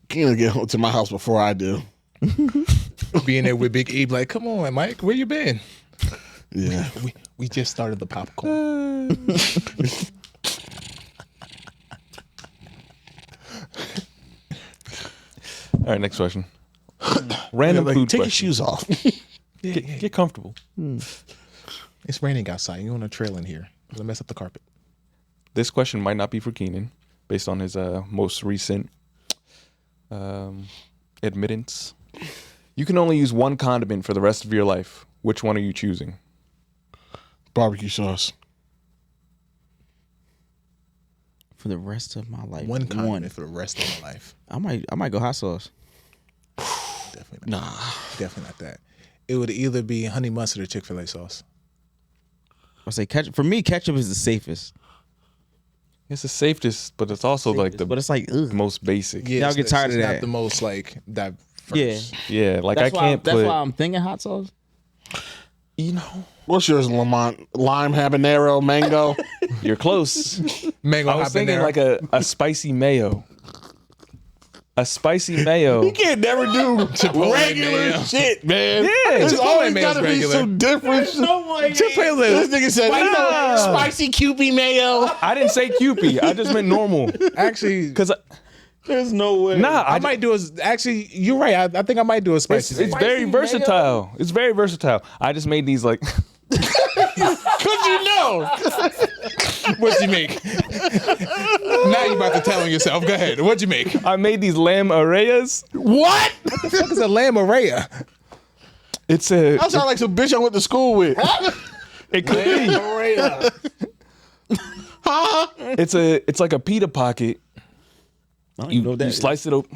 Kenny will get home to my house before I do. Being there with Big E, like, come on, Mike, where you been? Yeah. We just started the popcorn. All right, next question. Random Like, food take your question. shoes off. Get comfortable. It's raining outside. You're on a trail in here. Gonna mess up the carpet. This question might not be for Keenan, based on his most recent admittance. You can only use one condiment for the rest of your life. Which one are you choosing? Barbecue sauce. For the rest of my life. One condiment for the rest of my life. I might go hot sauce. Definitely not. Definitely not that. It would either be honey mustard or Chick-fil-A sauce. I say ketchup. For me, ketchup is the safest. It's the safest, but it's also like the But it's like, ugh. most basic. Yeah, Y'all it's- get tired it's of not that. the most like diverse. Yeah. Yeah, like That's I can't That's put. why I'm thinking hot sauce. You know, What's yours, Lamont? Lime, habanero, mango. you're close. Mango I was thinking habanero. like a spicy mayo. A spicy mayo. You can't never do Chipotle regular mayo. shit, man. Yeah, There's Chipotle always mayo's got to be regular. some different. Chipotle. This nigga said, you know, spicy Kewpie mayo. I didn't say Kewpie. I just meant normal. Actually, Because There's no way. nah, I might do a. Actually, you're right. I think I might do a spicy. it's very versatile. It's very versatile. I just made these like. Cause you know. What'd you make? Now you about to tell on yourself. Go ahead. What'd you make? I made these lamb arrayas. What? What the fuck is a lamb arraya? It's a. I sound like some bitch I went to school with. It could be. It's like a pita pocket. You slice it up.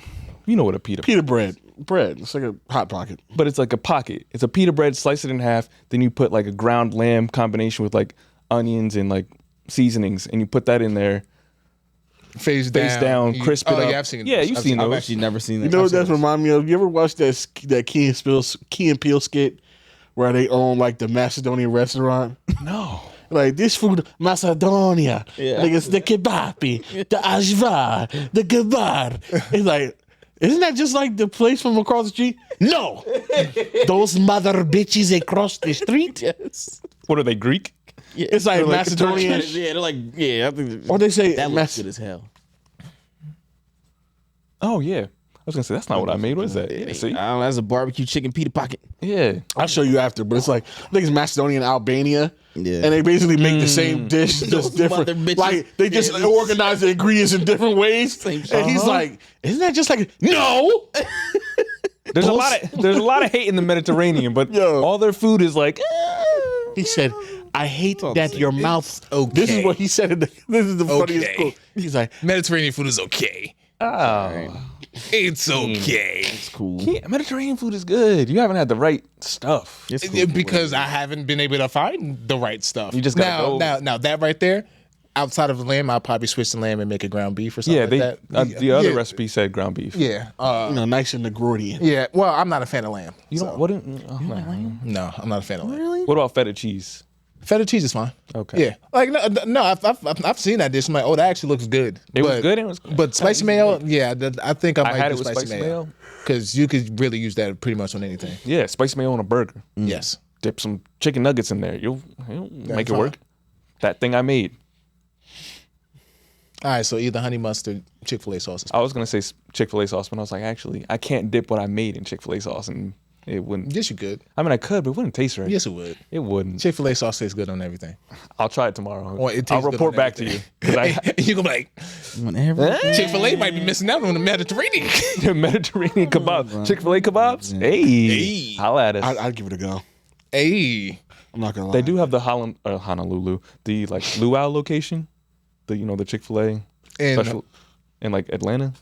You know what a pita. Pita bread. Bread. It's like a hot pocket. But it's like a pocket. It's a pita bread. Slice it in half. Then you put like a ground lamb combination with like onions and like seasonings, and you put that in there. Face down, crisp it up. Yeah, I've seen. Yeah, those. you've I've seen I've those. actually never seen that. You know what that's remind me of? You ever watch that Key and Peele skit where they own like the Macedonian restaurant? No. Like this food, Macedonia. Yeah. Like it's the kebabi, the ajvar, the gabar. It's like, isn't that just like the place from across the street? No. Those mother bitches across the street. Yes. What are they, Greek? Yeah. It's like They're Macedonian. Yeah, they're like, yeah. I think Or they say that looks good as hell. Oh, yeah. I was going to say, that's not what I made. What is that? See? I don't know, that's a barbecue chicken pita pocket. Yeah. I'll show you after, but it's like I think it's Macedonian Albania. Yeah. And they basically make the same dish, just different. mother bitches. Like they just Yeah. organize the ingredients in different ways. Same And shit. he's like, isn't that just like no? There's a lot of hate in the Mediterranean, but Yo. all their food is like, He said, I hate that your mouth. okay. This is what he said. This is the funniest Okay. quote. He's like, Mediterranean food is okay. It's okay. It's cool. yeah, Mediterranean food is good. You haven't had the right stuff. It's cool. Because I haven't been able to find the right stuff. You just gotta go. now that right there, outside of the lamb, I'll probably switch the lamb and make a ground beef or something. Yeah, like that. the other Yeah. recipe said ground beef. Yeah. nice and Negrodian. Yeah. Well, I'm not a fan of lamb. You don't, what, No, I'm not a fan of lamb. what about feta cheese? Feta cheese is fine. Okay. Yeah. Like no, I've seen that dish. I'm like, oh, that actually looks good. It was good. It was good. But spicy mayo, yeah, I think I might had do it with spicy spicy mayo mayo. because you could really use that pretty much on anything. Yeah, spicy mayo on a burger. Yes. Dip some chicken nuggets in there. You'll make it fine. work. That thing I made. All right. So either honey mustard, Chick-fil-A sauce. I was gonna say Chick-fil-A sauce, but I was like, actually, I can't dip what I made in Chick-fil-A sauce, and it wouldn't. Yes, you could. I mean, I could, but it wouldn't taste right. Yes, it would. It wouldn't. Chick-fil-A sauce tastes good on everything. I'll try it tomorrow. Or it tastes I'll good report on back to you. everything. 'Cause You're gonna be like, Whenever. Chick-fil-A might be missing out on the Mediterranean. I Mediterranean kebab, Chick-fil-A kebabs. Hey, I'll add it. I'd give it a go. Hey. I'm not gonna lie. They do have the Honolulu, the like Luau location, the Chick-fil-A And- special in like Atlanta.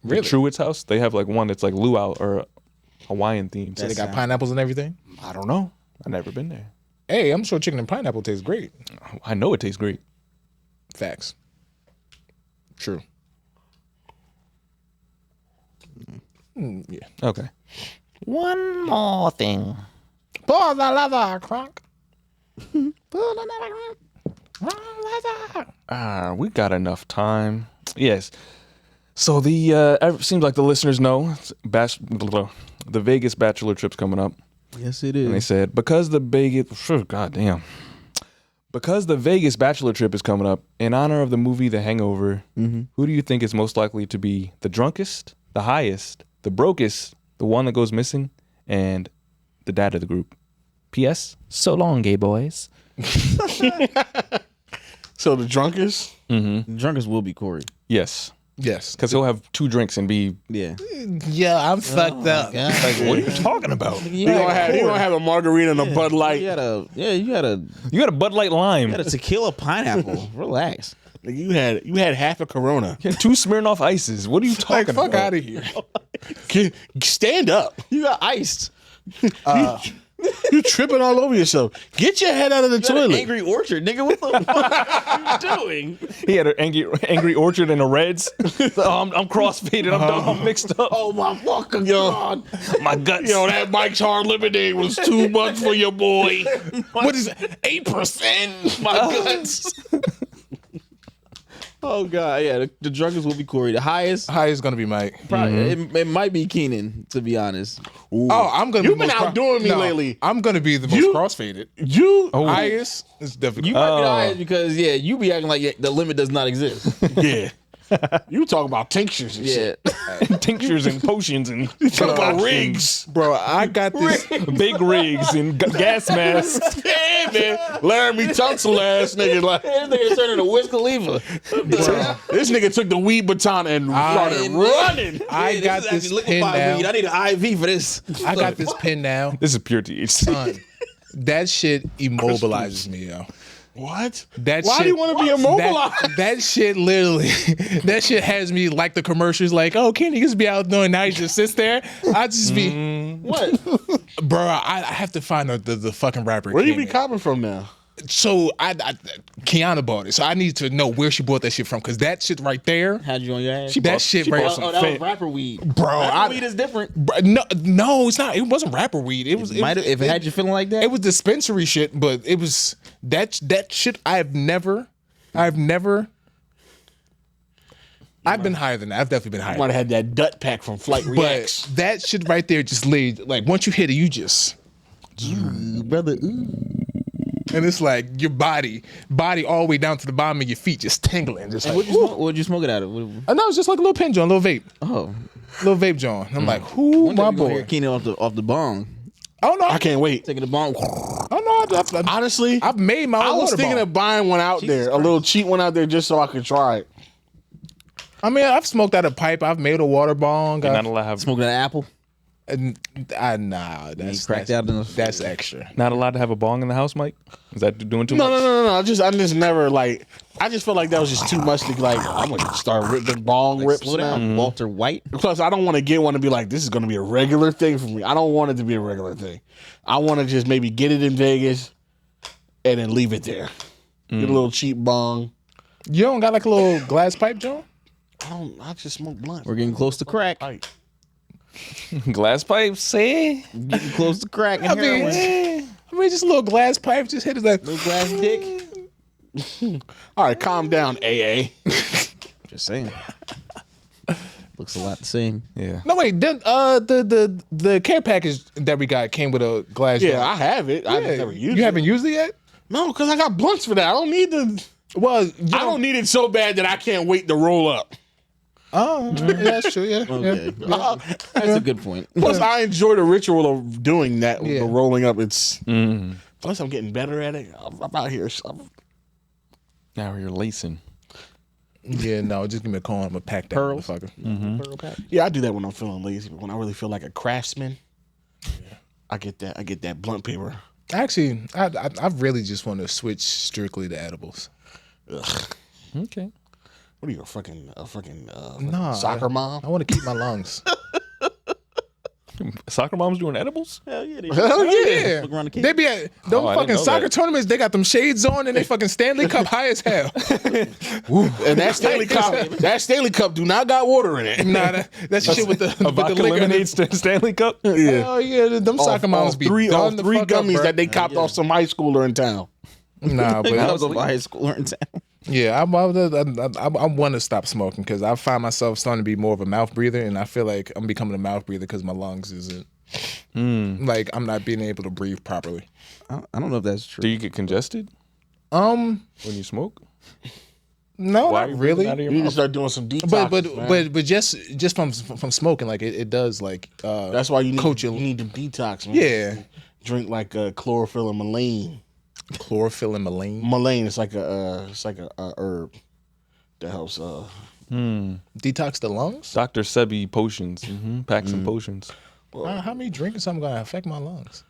Really? The Truett's house. They have like one that's like luau or Hawaiian themed. So they got pineapples and everything. I don't know. I've never been there. Hey, I'm sure chicken and pineapple tastes great. I know it tastes great. Facts. True. Yeah. Okay. One more thing. Pull the leather, Croc. We got enough time. Yes. So it seems like the listeners know the Vegas bachelor trip's coming up. Yes, it And they is. said, because the Vegas bachelor trip is coming up, in honor of the movie The Hangover, who do you think is most likely to be the drunkest, the highest, the brokest, the one that goes missing, and the dad of the group? P.S. So long, gay boys. So the drunkest? The drunkest will be Corey. Yes. Yes. Because he'll have 2 drinks and be, Yeah. Yeah, I'm fucked up. Yeah. like, what are you talking about? He gonna have a margarita and a Bud Light. You had a You got a Bud Light Lime. tequila pineapple. Relax. You had half a Corona. 2 Smirnoff Ices. What are you talking Like, fuck about? out of here. Stand up. You got iced. You tripping all over yourself. Get your head out of the toilet. Angry Orchard, nigga. What the fuck are you doing? He had an angry orchard and a Reds. I'm crossfaded. I'm mixed up. Oh my fucking god. My guts. Yo, that Mike's Hard Lemonade was too much for your boy. What is it? 8%? My goodness. Oh god, yeah. The drunkest will be Corey. The highest, High is gonna be Mike. probably it might be Keenan. To be honest, Oh, I'm gonna. You've be been most outdoing me lately. I'm gonna be the most You- crossfaded. Highest is definitely. you might be the highest because you be acting like the limit does not exist. Yeah. You talk about tinctures and Yeah, shit. Tinctures and potions and Talk about rigs. Bro, I got this. big rigs and gas masks. Yeah, man. Laramie Tunsil ass nigga. Like, this nigga turned into Wiz Khalifa. this nigga took the weed baton and started running. I got this pin now. I need an IV for this. I got this pin now. This is pure THC. Son, that shit immobilizes me, yo. What? That Why shit, do you want to be immobilized? That shit literally, that shit has me like the commercials, like, oh, Kenny just be out doing. Now he just sits there. I just be, What? bro. I have to find the fucking rapper. Where you Kenny. be copping from now? So Kiana bought it. So I need to know where she bought that shit from, because that shit right there. Had you on your ass? That shit right there. Oh, that was rapper weed. Bro, rapper weed is different. No, it's not. It wasn't rapper weed. It was. If it had you feeling like that, it was dispensary shit. But it was that shit. I've been higher than that. I've definitely been higher. Might have had that Dut pack from Flight Reacts. But that shit right there just laid, like, once you hit it, you just, brother. and it's like your body all the way down to the bottom of your feet just tingling. Just like, What'd you smoke it out of? and that was just like a little pen joint, a little vape. Oh, Little vape joint. I'm like, who, one day my we gonna boy? hear Keenan off the bong. Oh no, I can't wait. Taking the bong. Oh no, Honestly, I've made my own I was water thinking bong. of buying one out there, a little cheap one out there, just so I could try it. I mean, I've smoked out a pipe. I've made a water bong. You're not allowed to have Smoking an apple. Nah, that's extra. not allowed to have a bong in the house, Mike. Is that doing too No. much? I just never like. I just felt like that was just too much to like. I'm gonna start ripping bong rips Slow now. down, Walter White. Plus, I don't want to get one to be like, this is going to be a regular thing for me. I don't want it to be a regular thing. I want to just maybe get it in Vegas and then leave it there. Get a little cheap bong. You don't got like a little glass pipe, John? I just smoke blunt. We're getting close to crack. Pipe. Glass pipes, see? Getting close to crack and heroin. I mean, just a little glass pipe. Just hit it like. Little glass dick. All right, calm down, AA. Just saying. Looks a lot the same. Yeah. No wait, the care package that we got came with a glass. Yeah, jar. I have it. I just never used it. You haven't used it yet? No, because I got blunts for that. I don't need the. Well, I don't need it so bad that I can't wait to roll up. Oh, yeah, that's true. Yeah. Okay. Yeah. That's a good point. Plus, I enjoy the ritual of doing that, Yeah. the rolling up. It's plus I'm getting better at it. I'm out here. Now you're lacing. Yeah, no, just give me a call. I'm gonna pack that motherfucker. Pearl pack. Yeah, I do that when I'm feeling lazy, but when I really feel like a craftsman, I get that blunt paper. Actually, I really just want to switch strictly to edibles. Ugh. Okay. What are you, a fucking Nah, soccer mom? I want to keep my lungs. Soccer moms doing edibles? Hell yeah. Hell yeah. Look around the kid. They be at those I didn't fucking know soccer that. tournaments. They got them shades on and they fucking Stanley Cup high as hell. And that Stanley Cup do not got water in it. Nah, that's shit with the A vodka liquor. lemonade Stanley Cup? Yeah. Oh yeah, them soccer moms be three done the fuck up, gummies bro. that they copped off some high schooler in town. Nah, but I was a high schooler in town. yeah, I want to stop smoking because I find myself starting to be more of a mouth breather, and I feel like I'm becoming a mouth breather because my lungs isn't like I'm not being able to breathe properly. I don't know if that's true. Do you get congested when you smoke? No, Why are not you really. breathing out of your You need to mouth? start doing some detox. But just from smoking, like it does like That's why you need coach you your need to detox, man. Yeah. Drink like chlorophyll and maline. chlorophyll and maline. Maline is like a herb that helps. Detox the lungs. Dr. Sebi potions. Pack some potions. How many drinking something gonna affect my lungs?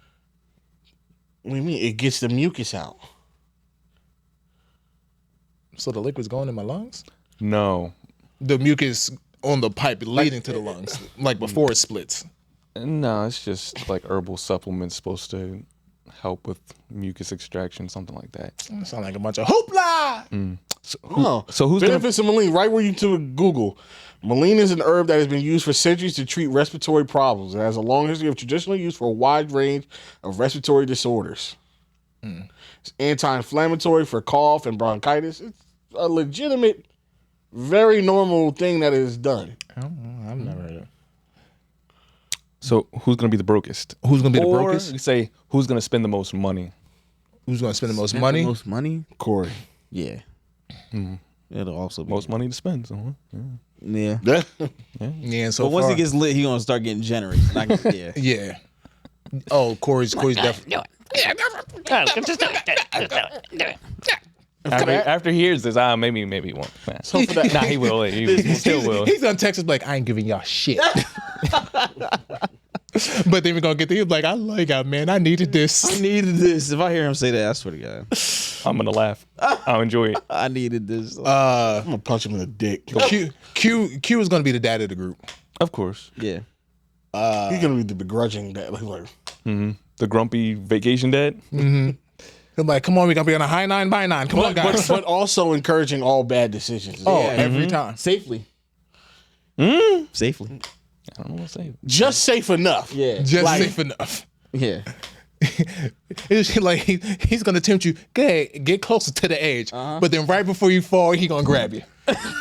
What do you mean? It gets the mucus out. So the liquid's going in my lungs. No. The mucus on the pipe leading to the lungs, like before it splits. No, it's just like herbal supplements supposed to help with mucus extraction, something like that. That sound like a bunch of hoopla. So who's gonna Benefits of maline? Right where you to Google. Maline is an herb that has been used for centuries to treat respiratory problems. It has a long history of traditional use for a wide range of respiratory disorders. It's anti-inflammatory for cough and bronchitis. It's a legitimate, very normal thing that is done. I've never heard of it. So who's gonna be the brokest? Who's gonna be the Or brokest? you say who's gonna spend the most money? Who's gonna spend the most Spend money? The most money? Corey. Yeah. It'll also be Most money to spend. So, Yeah. Yeah. Yeah, and so But once far, he gets lit, he gonna start getting generous. Yeah. yeah. Oh, Corey's definitely. Do it. Just do it. After he hears this, maybe he won't. So for that, Nah, he will. He still will. He's gonna text us like, I ain't giving y'all shit. But then we're gonna get to him like, I like it, man. I needed this. I needed this. If I hear him say that, I swear to God, I'm gonna laugh. I'll enjoy it. I needed this. I'm gonna punch him in the dick. Q is gonna be the dad of the group. Of course. Yeah. He's gonna be the begrudging dad. Like, The grumpy vacation dad. I'm like, come on, we gotta be on a high 9x9. Come on, guys. But also encouraging all bad decisions. Oh, every time. Safely. Safely. I don't know what to say. Just safe enough. Yeah. Just safe enough. Yeah. It's like he's gonna tempt you. Get closer to the edge, but then right before you fall, he gonna grab you.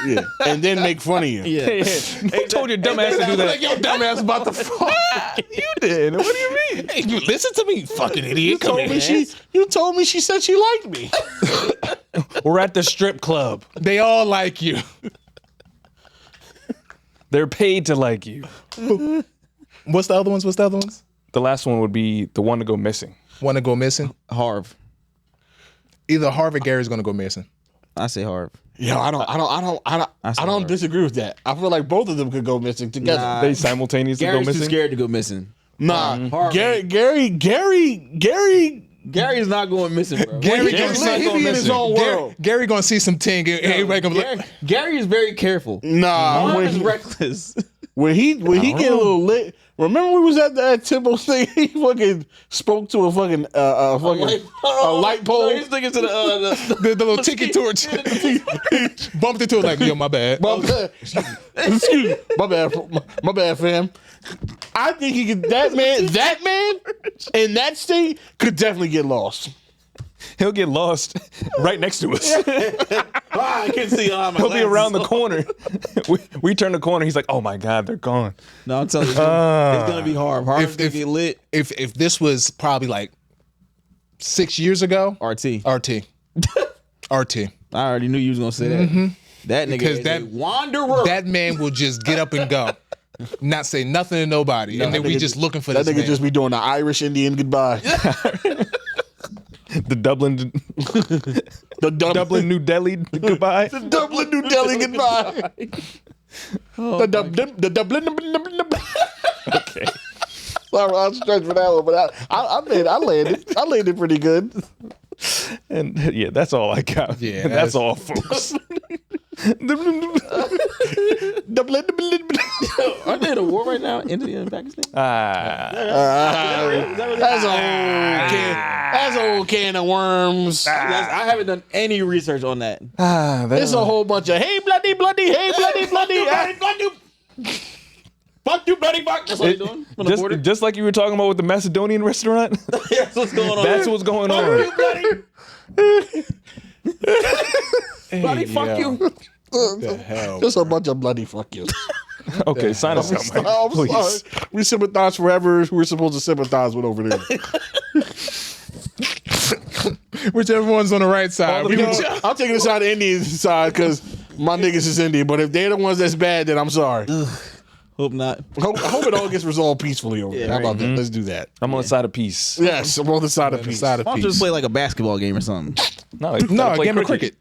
Yeah. And then make fun of you. Yeah. Hey, told your dumb ass to do that. Like your dumb ass about to fall. You did. What do you mean? Hey, you listen to me, you fucking idiot. You told me she said she liked me. We're at the strip club. They all like you. They're paid to like you. What's the other ones? The last one would be the one to go missing. Want to go missing? Harv. Either Harv or Gary's gonna go missing. I say Harv. Yo, I don't disagree with that. I feel like both of them could go missing together. Nah. They simultaneously Gary's go too missing. scared to go missing. Nah, Gary. Gary's not going missing, bro. Gary's Gary's not he going be in his missing. own world. Gary gonna see some ting. Everybody gonna be like, Gary is very careful. Nah, Harv when is he, reckless. when he get a little lit. Remember we was at that Timbo thing? He fucking spoke to a fucking light pole. No, he's thinking to the the little ticket torch. Bumped into it like, yo, my bad. Excuse me, my bad, fam. I think he could. That man, in that state could definitely get lost. He'll get lost right next to us. I can see on my He'll be around the corner. we turn the corner. He's like, oh my God, they're gone. No, I'm telling you, it's gonna be Harv. Harv's gonna get lit. If this was probably like 6 years ago, RT. RT. I already knew you was gonna say that. That nigga Because is that- a wanderer. That man will just get up and go, not say nothing to nobody, and then we just looking for That this nigga man. just be doing the Irish Indian goodbye. The Dublin, The Dublin, New Delhi goodbye. Dublin, New Delhi goodbye. The Dublin. Okay. Sorry, I'll stretch for that one, but I landed pretty good. And yeah, that's all I got. Yeah, that's all, folks. Aren't they at a war right now? India and Pakistan? That's an old can of worms. I haven't done any research on that. There's a whole bunch of hey bloody, hey bloody. Fuck you, bloody fuck. That's what they're doing on the border. Just like you were talking about with the Macedonian restaurant. That's what's going on. That's what's going on. Bloody fuck you. Just a bunch of bloody fuck yous. Okay, sign us out, Mike. I'm Please. sorry. We sympathize forever. We're supposed to sympathize with over there. Whichever one's on the right side. You know, I'm taking the side of Indian side because my niggas is Indian. But if they're the ones that's bad, then I'm sorry. Hope not. I hope it all gets resolved peacefully over there. How about that? Let's do that. I'm on the side of peace. Yes, I'm on the side of peace. Why don't you just play like a basketball game or something? No, No, a game of cricket.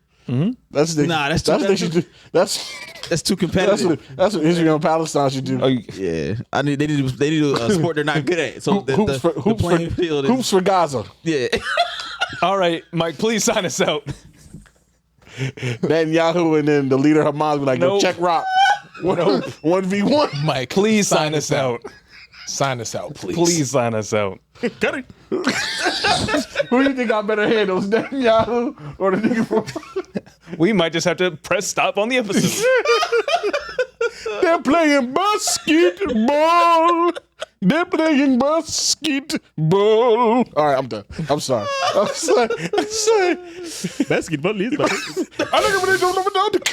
That's the, Nah, that's too- what they should do. That's too competitive. that's what Israel and Palestine should do. Oh, Yeah, they need to a sport they're not good at. So the playing field is hoops for Gaza. yeah. all right, Mike, please sign us out. Netanyahu and then the leader Hamas be like, Nope. yo, check rock. 1v1. Mike, Please sign us out. Sign us out, please. Please sign us out. Cut it. Who do you think got better handles, Netanyahu or the nigga from? We might just have to press stop on the episode. They're playing basketball. They're playing basketball. All right, I'm done. I'm sorry. I'm sorry. Basketball is I look at what they don't know what they do.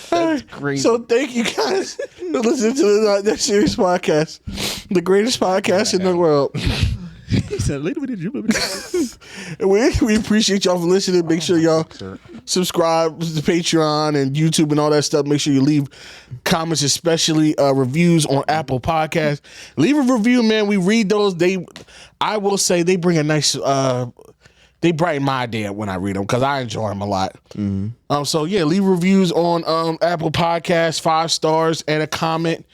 That's crazy. So thank you guys for listening to the That Serious Podcast, the greatest podcast in the world. We appreciate y'all for listening. Make sure y'all subscribe to Patreon and YouTube and all that stuff. Make sure you leave comments, especially reviews on Apple Podcasts. Leave a review, man. We read those. I will say they bring a nice they brighten my day when I read them because I enjoy them a lot. So yeah, leave reviews on Apple Podcasts, 5 stars and a comment.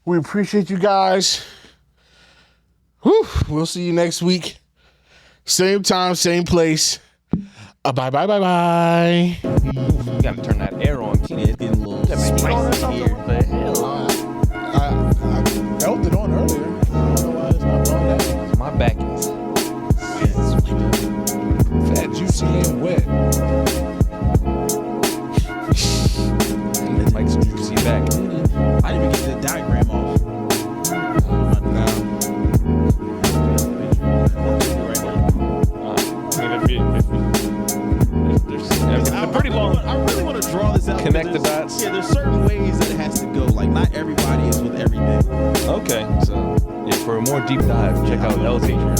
We appreciate you guys. Whew, we'll see you next week. Same time, same place. Bye. You gotta turn that air on. Yeah, it's getting a little spicy here. The hell? I felt it on earlier. I don't know why it's not blowing down. My back is Fat, juicy, and wet. like some juicy back. I didn't even get the diagram off. They're pretty long. I really want to draw this out. Connect the dots. Yeah, there's certain ways that it has to go. Like, not everybody is with everything. Okay, so yeah, for a more deep dive, check out L's Patreon.